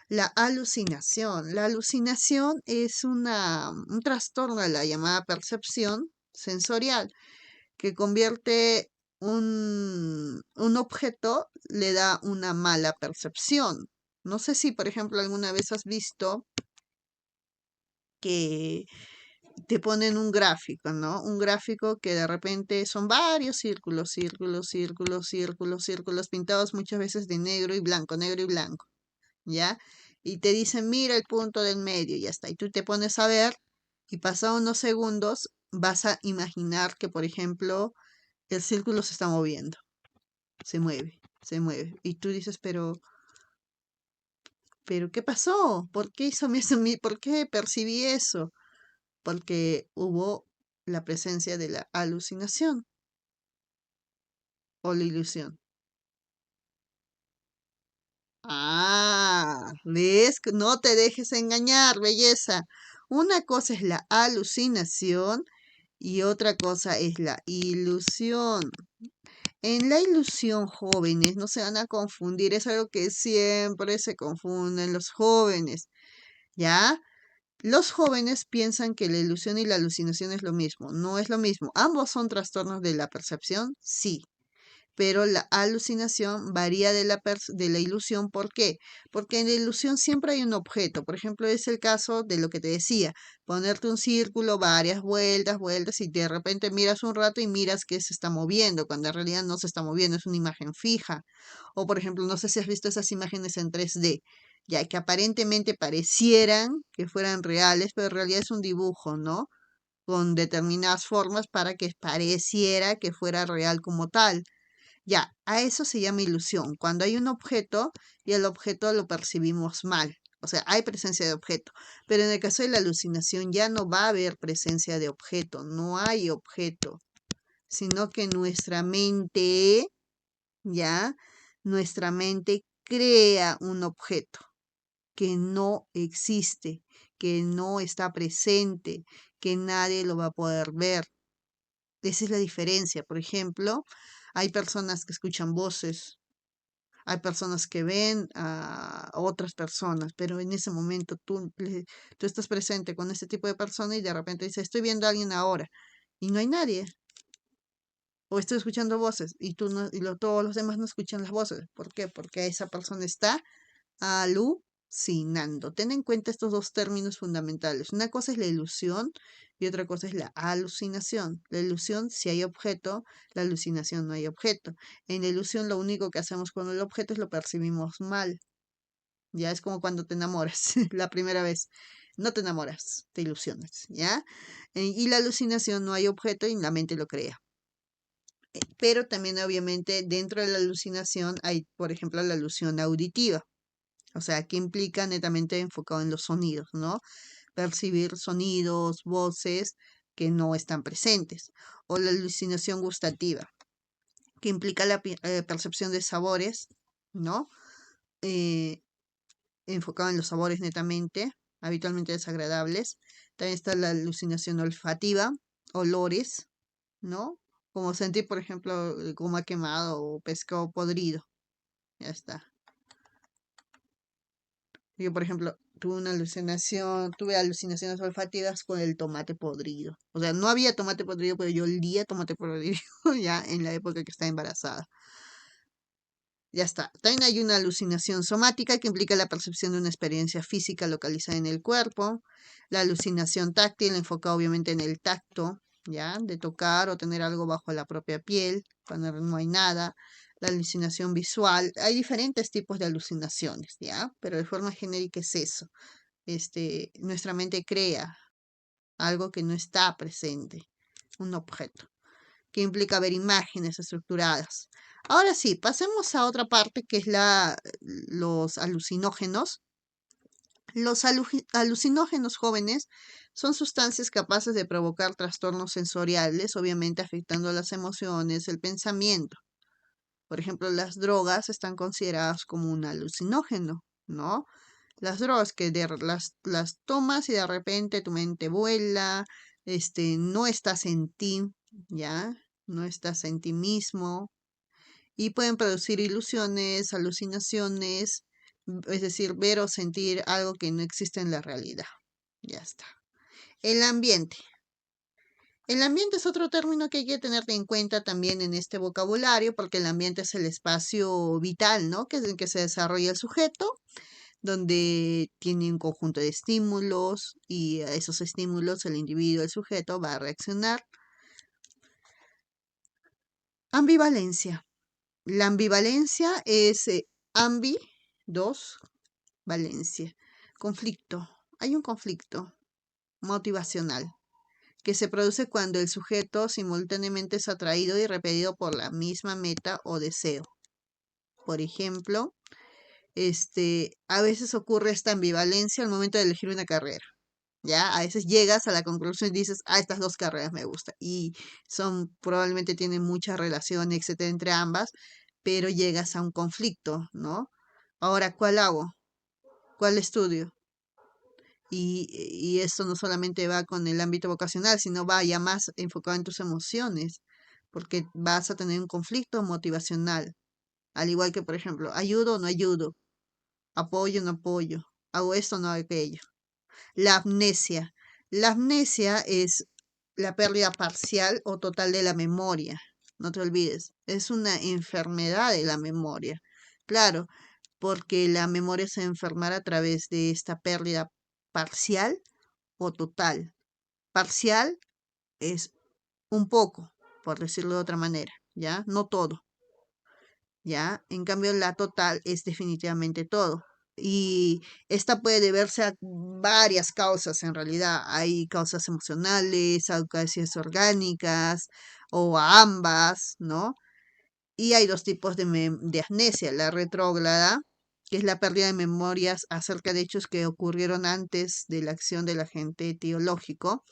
La alucinación. La alucinación es un trastorno de la llamada percepción sensorial que convierte un objeto, le da una mala percepción. No sé si, por ejemplo, alguna vez has visto que te ponen un gráfico, ¿no? Un gráfico que de repente son varios círculos, círculos, círculos, círculos, círculos, pintados muchas veces de negro y blanco, ¿ya? Y te dicen, mira el punto del medio, y ya está. Y tú te pones a ver y pasados unos segundos vas a imaginar que, por ejemplo, el círculo se está moviendo, se mueve, se mueve. Y tú dices, pero ¿Pero qué pasó? ¿Por qué por qué percibí eso? Porque hubo la presencia de la alucinación o la ilusión. Ah, ¿ves? No te dejes engañar, belleza. Una cosa es la alucinación y otra cosa es la ilusión. En la ilusión, jóvenes, no se van a confundir, es algo que siempre se confunden los jóvenes, ¿ya? Los jóvenes piensan que la ilusión y la alucinación es lo mismo. No es lo mismo. ¿Ambos son trastornos de la percepción? Sí, pero la alucinación varía de la ilusión. ¿Por qué? Porque en la ilusión siempre hay un objeto. Por ejemplo, es el caso de lo que te decía, ponerte un círculo, varias vueltas, vueltas, y de repente miras un rato y miras que se está moviendo, cuando en realidad no se está moviendo, es una imagen fija. O por ejemplo, no sé si has visto esas imágenes en 3D, ya que aparentemente parecieran que fueran reales, pero en realidad es un dibujo, ¿no? Con determinadas formas para que pareciera que fuera real como tal. Ya, a eso se llama ilusión, cuando hay un objeto y el objeto lo percibimos mal. O sea, hay presencia de objeto. Pero en el caso de la alucinación ya no va a haber presencia de objeto, no hay objeto, sino que nuestra mente, ya, nuestra mente crea un objeto que no existe, que no está presente, que nadie lo va a poder ver. Esa es la diferencia. Por ejemplo, hay personas que escuchan voces, hay personas que ven a otras personas, pero en ese momento tú estás presente con ese tipo de persona y de repente dices, estoy viendo a alguien ahora y no hay nadie. O estoy escuchando voces y tú no, todos los demás no escuchan las voces. ¿Por qué? Porque esa persona está alucinando. Ten en cuenta estos dos términos fundamentales. Una cosa es la ilusión y otra cosa es la alucinación. La ilusión, si hay objeto, la alucinación no hay objeto. En la ilusión lo único que hacemos con el objeto es lo percibimos mal. Ya es como cuando te enamoras la primera vez. No te enamoras, te ilusionas, ¿ya? Y la alucinación no hay objeto y la mente lo crea. Pero también obviamente dentro de la alucinación hay, por ejemplo, la alusión auditiva. O sea, que implica netamente enfocado en los sonidos, ¿no? Percibir sonidos, voces que no están presentes. O la alucinación gustativa, que implica la percepción de sabores, ¿no? Eh, enfocado en los sabores netamente, habitualmente desagradables. También está la alucinación olfativa, olores, ¿no? Como sentir, por ejemplo, goma quemado o pescado podrido. Ya está. Yo, por ejemplo, tuve alucinaciones olfativas con el tomate podrido. O sea, no había tomate podrido, pero yo olía tomate podrido ya en la época que estaba embarazada. Ya está. También hay una alucinación somática que implica la percepción de una experiencia física localizada en el cuerpo. La alucinación táctil, enfocada obviamente en el tacto, ¿ya? De tocar o tener algo bajo la propia piel, cuando no hay nada. La alucinación visual. Hay diferentes tipos de alucinaciones, ¿ya? Pero de forma genérica es eso. Nuestra mente crea algo que no está presente, un objeto que implica ver imágenes estructuradas. Ahora sí, pasemos a otra parte que es los alucinógenos. Los alucinógenos jóvenes son sustancias capaces de provocar trastornos sensoriales, obviamente afectando las emociones, el pensamiento. Por ejemplo, las drogas están consideradas como un alucinógeno, ¿no? Las drogas que las tomas y de repente tu mente vuela, no estás en ti, ¿ya? No estás en ti mismo y pueden producir ilusiones, alucinaciones, es decir, ver o sentir algo que no existe en la realidad. Ya está. El ambiente. El ambiente es otro término que hay que tener en cuenta también en este vocabulario, porque el ambiente es el espacio vital, ¿no? Que es en que se desarrolla el sujeto, donde tiene un conjunto de estímulos y a esos estímulos el individuo, el sujeto, va a reaccionar. Ambivalencia. La ambivalencia es ambi, dos, valencia. Conflicto. Hay un conflicto motivacional que se produce cuando el sujeto simultáneamente es atraído y repelido por la misma meta o deseo. Por ejemplo, a veces ocurre esta ambivalencia al momento de elegir una carrera. ¿Ya? A veces llegas a la conclusión y dices, estas dos carreras me gustan. Y probablemente tienen mucha relación, etcétera, entre ambas, pero llegas a un conflicto, ¿no? Ahora, ¿cuál hago? ¿Cuál estudio? Y esto no solamente va con el ámbito vocacional, sino va ya más enfocado en tus emociones, porque vas a tener un conflicto motivacional. Al igual que, por ejemplo, ayudo o no ayudo, apoyo o no apoyo, hago esto o no hago aquello. La amnesia. La amnesia es la pérdida parcial o total de la memoria. No te olvides, es una enfermedad de la memoria. Claro, porque la memoria se enfermará a través de esta pérdida parcial o total. Parcial es un poco, por decirlo de otra manera, ¿ya? No todo, ¿ya? En cambio, la total es definitivamente todo. Y esta puede deberse a varias causas en realidad. Hay causas emocionales, hay causas orgánicas o a ambas, ¿no? Y hay dos tipos de amnesia, la retrógrada, que es la pérdida de memorias acerca de hechos que ocurrieron antes de la acción del agente etiológico,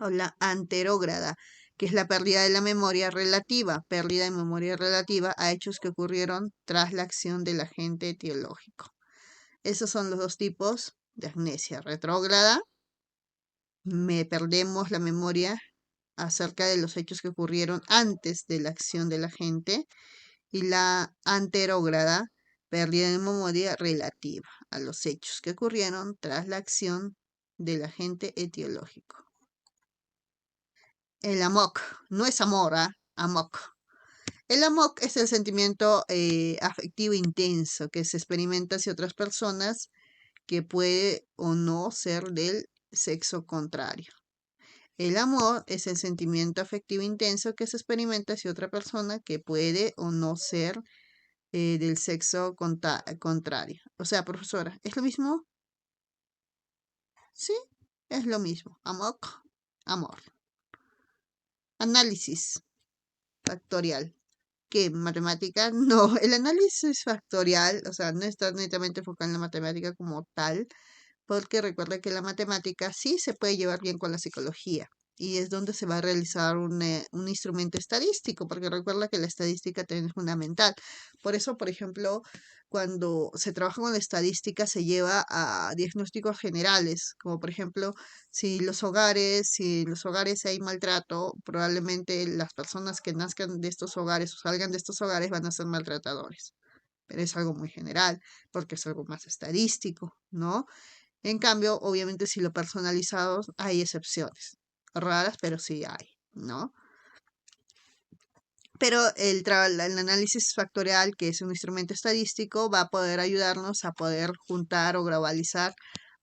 o la anterógrada, que es la pérdida de la memoria relativa, pérdida de memoria relativa a hechos que ocurrieron tras la acción del agente etiológico. Esos son los dos tipos de amnesia retrógrada. Me perdemos la memoria acerca de los hechos que ocurrieron antes de la acción del agente. Y la anterógrada, pérdida de memoria relativa a los hechos que ocurrieron tras la acción del agente etiológico. El amok, no es amor, amok. El amok es el sentimiento afectivo intenso que se experimenta hacia otras personas que puede o no ser del sexo contrario. El amor es el sentimiento afectivo intenso que se experimenta hacia otra persona que puede o no ser del sexo contrario. O sea, profesora, ¿es lo mismo? Sí, es lo mismo. Amor, amor. Análisis factorial. ¿Qué? ¿Matemática? No, el análisis factorial, o sea, no está netamente enfocado en la matemática como tal, porque recuerda que la matemática sí se puede llevar bien con la psicología y es donde se va a realizar un instrumento estadístico, porque recuerda que la estadística también es fundamental. Por eso, por ejemplo, cuando se trabaja con la estadística se lleva a diagnósticos generales, como por ejemplo, si en los hogares hay maltrato, probablemente las personas que nazcan de estos hogares o salgan de estos hogares van a ser maltratadores. Pero es algo muy general, porque es algo más estadístico, ¿no? En cambio, obviamente, si lo personalizado, hay excepciones. Raras, pero sí hay, ¿no? Pero el análisis factorial, que es un instrumento estadístico, va a poder ayudarnos a poder juntar o globalizar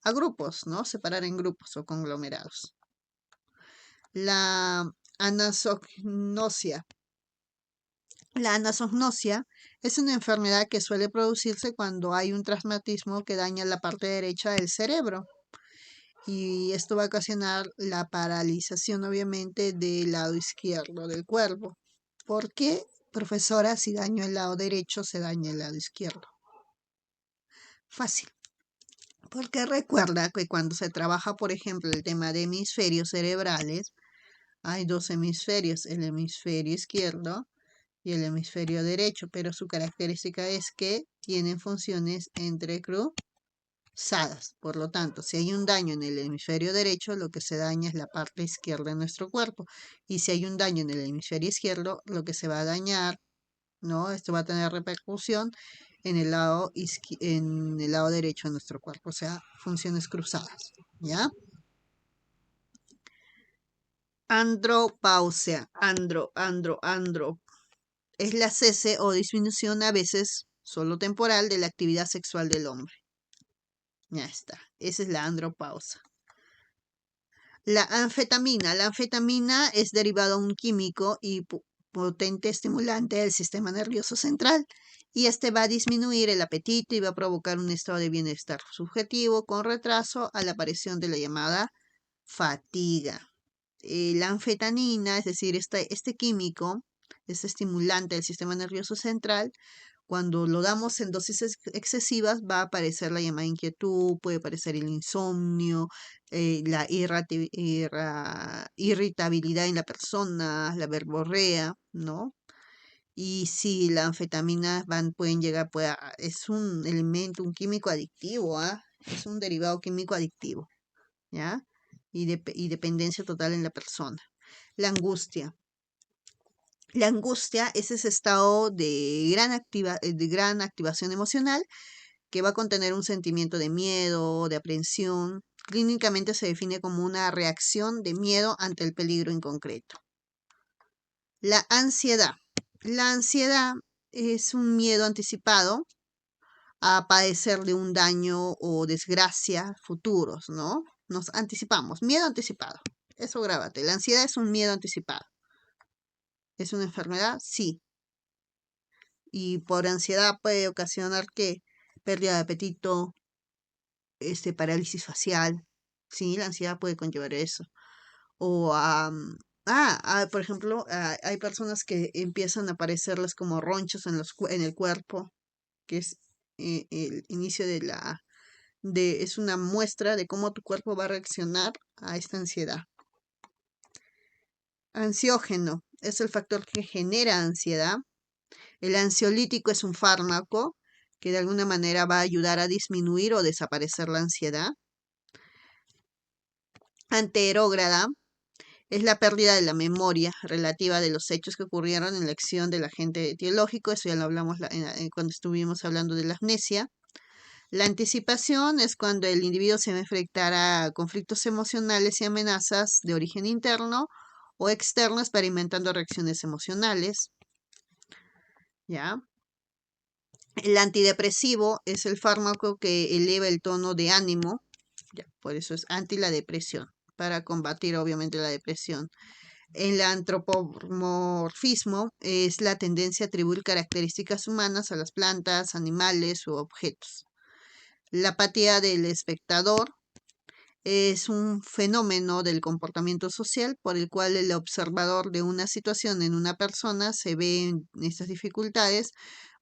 a grupos, ¿no? Separar en grupos o conglomerados. La anasognosia. La anasognosia es una enfermedad que suele producirse cuando hay un traumatismo que daña la parte derecha del cerebro. Y esto va a ocasionar la paralización, obviamente, del lado izquierdo del cuerpo. ¿Por qué, profesora, si daño el lado derecho, se daña el lado izquierdo? Fácil. Porque recuerda que cuando se trabaja, por ejemplo, el tema de hemisferios cerebrales, hay dos hemisferios, el hemisferio izquierdo y el hemisferio derecho, pero su característica es que tienen funciones entrecruzadas. Por lo tanto, si hay un daño en el hemisferio derecho, lo que se daña es la parte izquierda de nuestro cuerpo. Y si hay un daño en el hemisferio izquierdo, lo que se va a dañar, ¿no? Esto va a tener repercusión en el lado derecho de nuestro cuerpo, o sea, funciones cruzadas, ¿ya? Andropausia, andro. Es la cese o disminución a veces solo temporal de la actividad sexual del hombre. Ya está, esa es la andropausia. La anfetamina es derivado a un químico y potente estimulante del sistema nervioso central y este va a disminuir el apetito y va a provocar un estado de bienestar subjetivo con retraso a la aparición de la llamada fatiga. La anfetamina, es decir, este químico, este estimulante del sistema nervioso central, Cuando lo damos en dosis excesivas va a aparecer la llamada inquietud, puede aparecer el insomnio, la irritabilidad en la persona, la verborrea, ¿no? Y si las anfetaminas pueden llegar, es un elemento, un químico adictivo, ¿ah? Es un derivado químico adictivo, ¿ya? Y dependencia total en la persona. La angustia. La angustia es ese estado de gran activación emocional que va a contener un sentimiento de miedo, de aprensión. Clínicamente se define como una reacción de miedo ante el peligro en concreto. La ansiedad. La ansiedad es un miedo anticipado a padecer de un daño o desgracia futuros, ¿no? Nos anticipamos, miedo anticipado. Eso grábate. La ansiedad es un miedo anticipado. ¿Es una enfermedad? Sí. Y por ansiedad puede ocasionar que pérdida de apetito, parálisis facial. Sí, la ansiedad puede conllevar eso. O por ejemplo, hay personas que empiezan a aparecerles como ronchos en el cuerpo, que es el inicio es una muestra de cómo tu cuerpo va a reaccionar a esta ansiedad. Ansiógeno es el factor que genera ansiedad. El ansiolítico es un fármaco que de alguna manera va a ayudar a disminuir o desaparecer la ansiedad. Anterógrada es la pérdida de la memoria relativa de los hechos que ocurrieron en la acción del agente etiológico. Eso ya lo hablamos cuando estuvimos hablando de la amnesia. La anticipación es cuando el individuo se va a enfrentar a conflictos emocionales y amenazas de origen interno o externo, experimentando reacciones emocionales. ¿Ya? El antidepresivo es el fármaco que eleva el tono de ánimo, ya, por eso es anti la depresión, para combatir obviamente la depresión. El antropomorfismo es la tendencia a atribuir características humanas a las plantas, animales u objetos. La apatía del espectador es un fenómeno del comportamiento social por el cual el observador de una situación en una persona se ve en estas dificultades,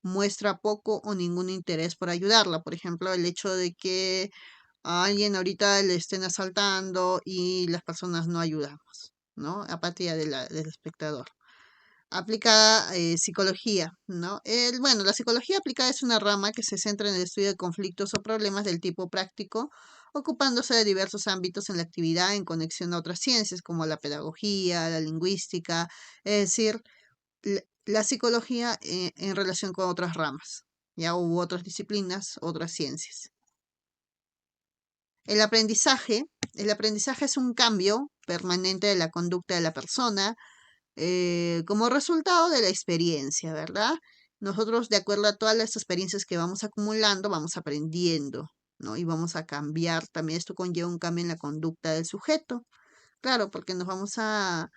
muestra poco o ningún interés por ayudarla. Por ejemplo, el hecho de que a alguien ahorita le estén asaltando y las personas no ayudamos, ¿no? Apatía del espectador. Aplicada psicología, ¿no? Bueno, la psicología aplicada es una rama que se centra en el estudio de conflictos o problemas del tipo práctico, ocupándose de diversos ámbitos en la actividad en conexión a otras ciencias como la pedagogía, la lingüística, es decir, la psicología en relación con otras ramas, ya hubo otras disciplinas, otras ciencias. El aprendizaje es un cambio permanente de la conducta de la persona como resultado de la experiencia, ¿verdad? Nosotros, de acuerdo a todas las experiencias que vamos acumulando, vamos aprendiendo, ¿no? Y vamos a cambiar. También esto conlleva un cambio en la conducta del sujeto. Claro, porque nos vamos a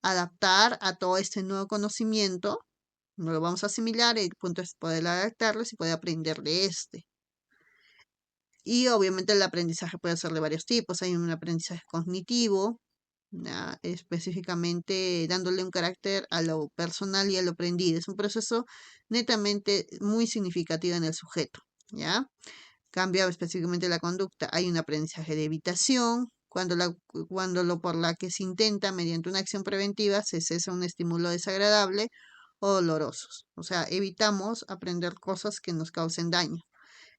adaptar a todo este nuevo conocimiento, no lo vamos a asimilar, el punto es poder adaptarlos y poder aprender de este. Y obviamente el aprendizaje puede ser de varios tipos. Hay un aprendizaje cognitivo, específicamente dándole un carácter a lo personal y a lo aprendido. Es un proceso netamente muy significativo en el sujeto, ¿ya? Cambia específicamente la conducta. Hay un aprendizaje de evitación, cuando lo por la que se intenta, mediante una acción preventiva, se cesa un estímulo desagradable o dolorosos. O sea, evitamos aprender cosas que nos causen daño.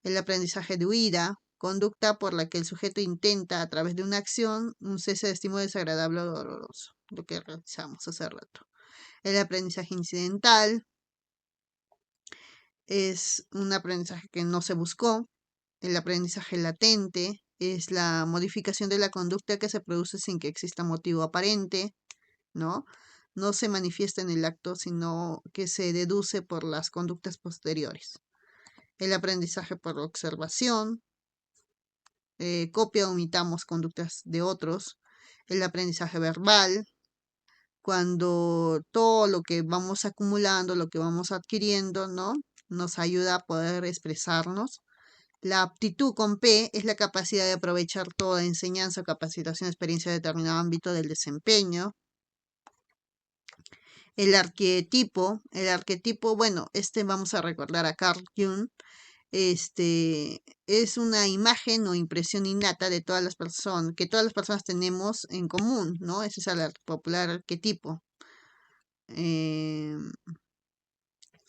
El aprendizaje de huida, conducta por la que el sujeto intenta, a través de una acción, un cese de estímulo desagradable o doloroso, lo que realizamos hace rato. El aprendizaje incidental es un aprendizaje que no se buscó. El aprendizaje latente es la modificación de la conducta que se produce sin que exista motivo aparente, ¿no? No se manifiesta en el acto, sino que se deduce por las conductas posteriores. El aprendizaje por observación, copia o imitamos conductas de otros. El aprendizaje verbal, cuando todo lo que vamos acumulando, lo que vamos adquiriendo, ¿no? Nos ayuda a poder expresarnos. La aptitud con P es la capacidad de aprovechar toda enseñanza, capacitación, experiencia de determinado ámbito del desempeño. El arquetipo, bueno, vamos a recordar a Carl Jung, es una imagen o impresión innata de todas las personas, que todas las personas tenemos en común, ¿no? Ese es el popular arquetipo. Em,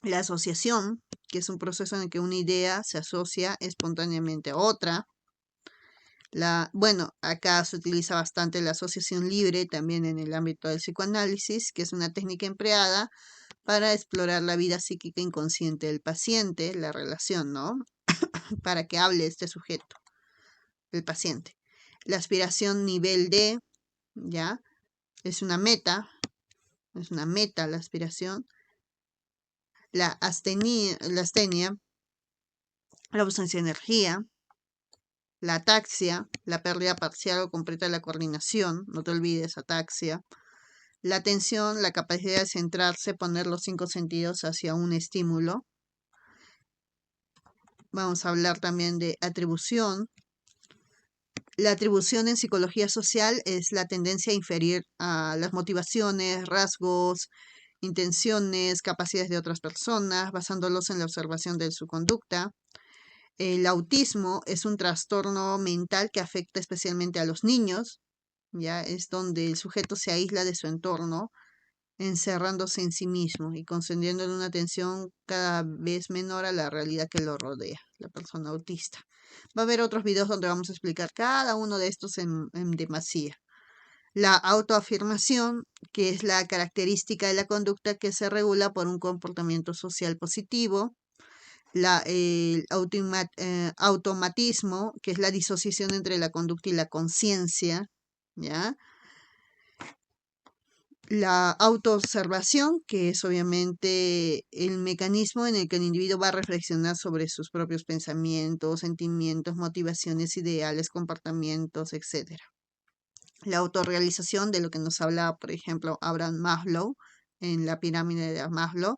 la asociación, que es un proceso en el que una idea se asocia espontáneamente a otra. Bueno, acá se utiliza bastante la asociación libre también en el ámbito del psicoanálisis, que es una técnica empleada para explorar la vida psíquica inconsciente del paciente, la relación, ¿no? Para que hable este sujeto, el paciente. La aspiración nivel D, ¿ya? Es una meta la aspiración. La astenia, la ausencia de energía, la ataxia, la pérdida parcial o completa de la coordinación, no te olvides, ataxia. La atención, la capacidad de centrarse, poner los 5 sentidos hacia un estímulo. Vamos a hablar también de atribución. La atribución en psicología social es la tendencia a inferir a las motivaciones, rasgos, intenciones, capacidades de otras personas, basándolos en la observación de su conducta. El autismo es un trastorno mental que afecta especialmente a los niños, ya es donde el sujeto se aísla de su entorno, encerrándose en sí mismo y concediéndole una atención cada vez menor a la realidad que lo rodea, la persona autista. Va a haber otros videos donde vamos a explicar cada uno de estos en demasía. La autoafirmación, que es la característica de la conducta que se regula por un comportamiento social positivo. El automatismo, que es la disociación entre la conducta y la conciencia, ¿ya? La autoobservación, que es obviamente el mecanismo en el que el individuo va a reflexionar sobre sus propios pensamientos, sentimientos, motivaciones, ideales, comportamientos, etc. La autorrealización, de lo que nos hablaba, por ejemplo, Abraham Maslow, en la pirámide de Maslow,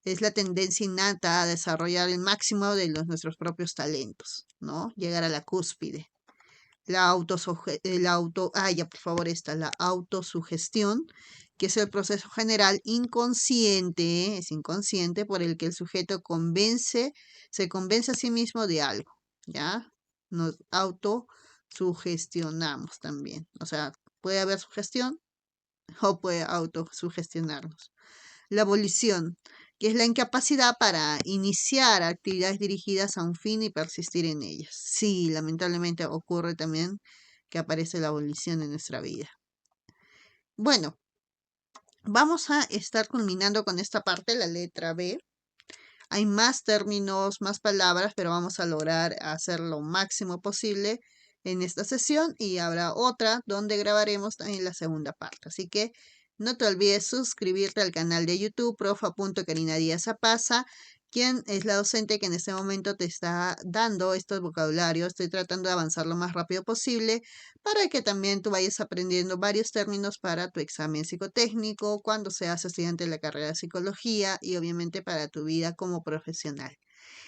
es la tendencia innata a desarrollar el máximo de nuestros propios talentos, ¿no? Llegar a la cúspide. La la autosugestión, que es el proceso general inconsciente, es inconsciente, por el que el sujeto se convence a sí mismo de algo, ¿ya? Nos autosugestionamos también. O sea, puede haber sugestión o puede autosugestionarnos. La volición, que es la incapacidad para iniciar actividades dirigidas a un fin y persistir en ellas. Sí, lamentablemente ocurre también que aparece la volición en nuestra vida. Bueno, vamos a estar culminando con esta parte, la letra B. Hay más términos, más palabras, pero vamos a lograr hacer lo máximo posible en esta sesión y habrá otra donde grabaremos también la segunda parte. Así que no te olvides suscribirte al canal de YouTube profa.karinadiazapasa, quien es la docente que en este momento te está dando estos vocabularios. Estoy tratando de avanzar lo más rápido posible para que también tú vayas aprendiendo varios términos para tu examen psicotécnico, cuando seas estudiante de la carrera de psicología y obviamente para tu vida como profesional.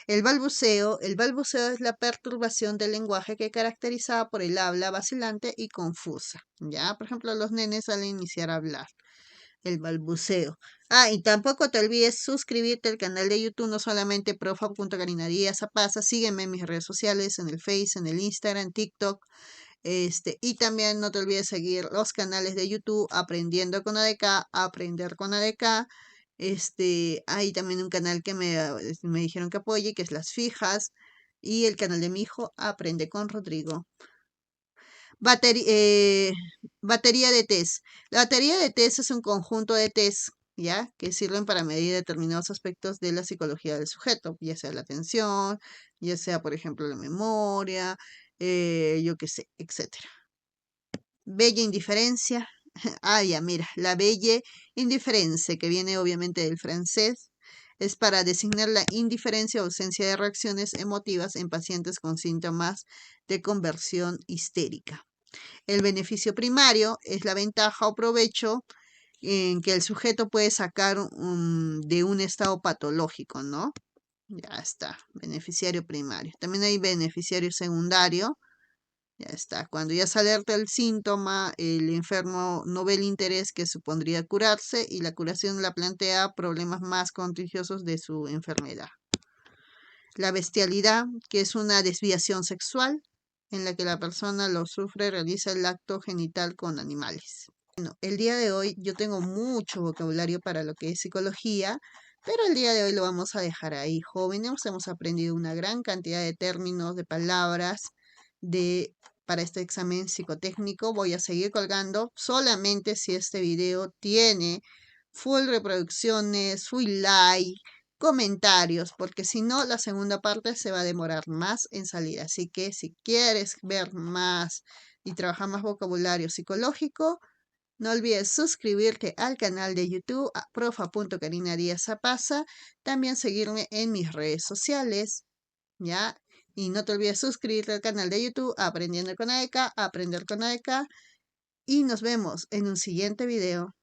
El balbuceo es la perturbación del lenguaje que caracterizada por el habla vacilante y confusa. Ya, por ejemplo, los nenes al iniciar a hablar. El balbuceo. Y tampoco te olvides suscribirte al canal de YouTube, no solamente profa.karinadiazapasa, sígueme en mis redes sociales, en el Face, en el Instagram, TikTok. Y también no te olvides seguir los canales de YouTube, Aprendiendo con ADK, Aprender con ADK. Hay también un canal que me dijeron que apoye, que es Las Fijas, y el canal de mi hijo, Aprende con Rodrigo. Batería de test. La batería de test es un conjunto de test, ¿ya? Que sirven para medir determinados aspectos de la psicología del sujeto, ya sea la atención, ya sea, por ejemplo, la memoria, yo qué sé, etcétera. Bella indiferencia. Ya, mira, la belle indiferencia, que viene obviamente del francés, es para designar la indiferencia o ausencia de reacciones emotivas en pacientes con síntomas de conversión histérica. El beneficio primario es la ventaja o provecho en que el sujeto puede sacar de un estado patológico, ¿no? Ya está, beneficiario primario. También hay beneficiario secundario, Ya está. Cuando ya se alerta el síntoma, el enfermo no ve el interés que supondría curarse y la curación la plantea problemas más contagiosos de su enfermedad. La bestialidad, que es una desviación sexual en la que la persona lo sufre, realiza el acto genital con animales. Bueno, el día de hoy yo tengo mucho vocabulario para lo que es psicología, pero el día de hoy lo vamos a dejar ahí. Jóvenes, hemos aprendido una gran cantidad de términos, de palabras, de para este examen psicotécnico. Voy a seguir colgando solamente si este video tiene full reproducciones, full like, comentarios, porque si no, la segunda parte se va a demorar más en salir. Así que si quieres ver más y trabajar más vocabulario psicológico, no olvides suscribirte al canal de YouTube a profa.karina Díaz Zapasa, también seguirme en mis redes sociales, ¿ya? Y no te olvides suscribirte al canal de YouTube Aprendiendo con AECA, Aprender con AECA, y nos vemos en un siguiente video.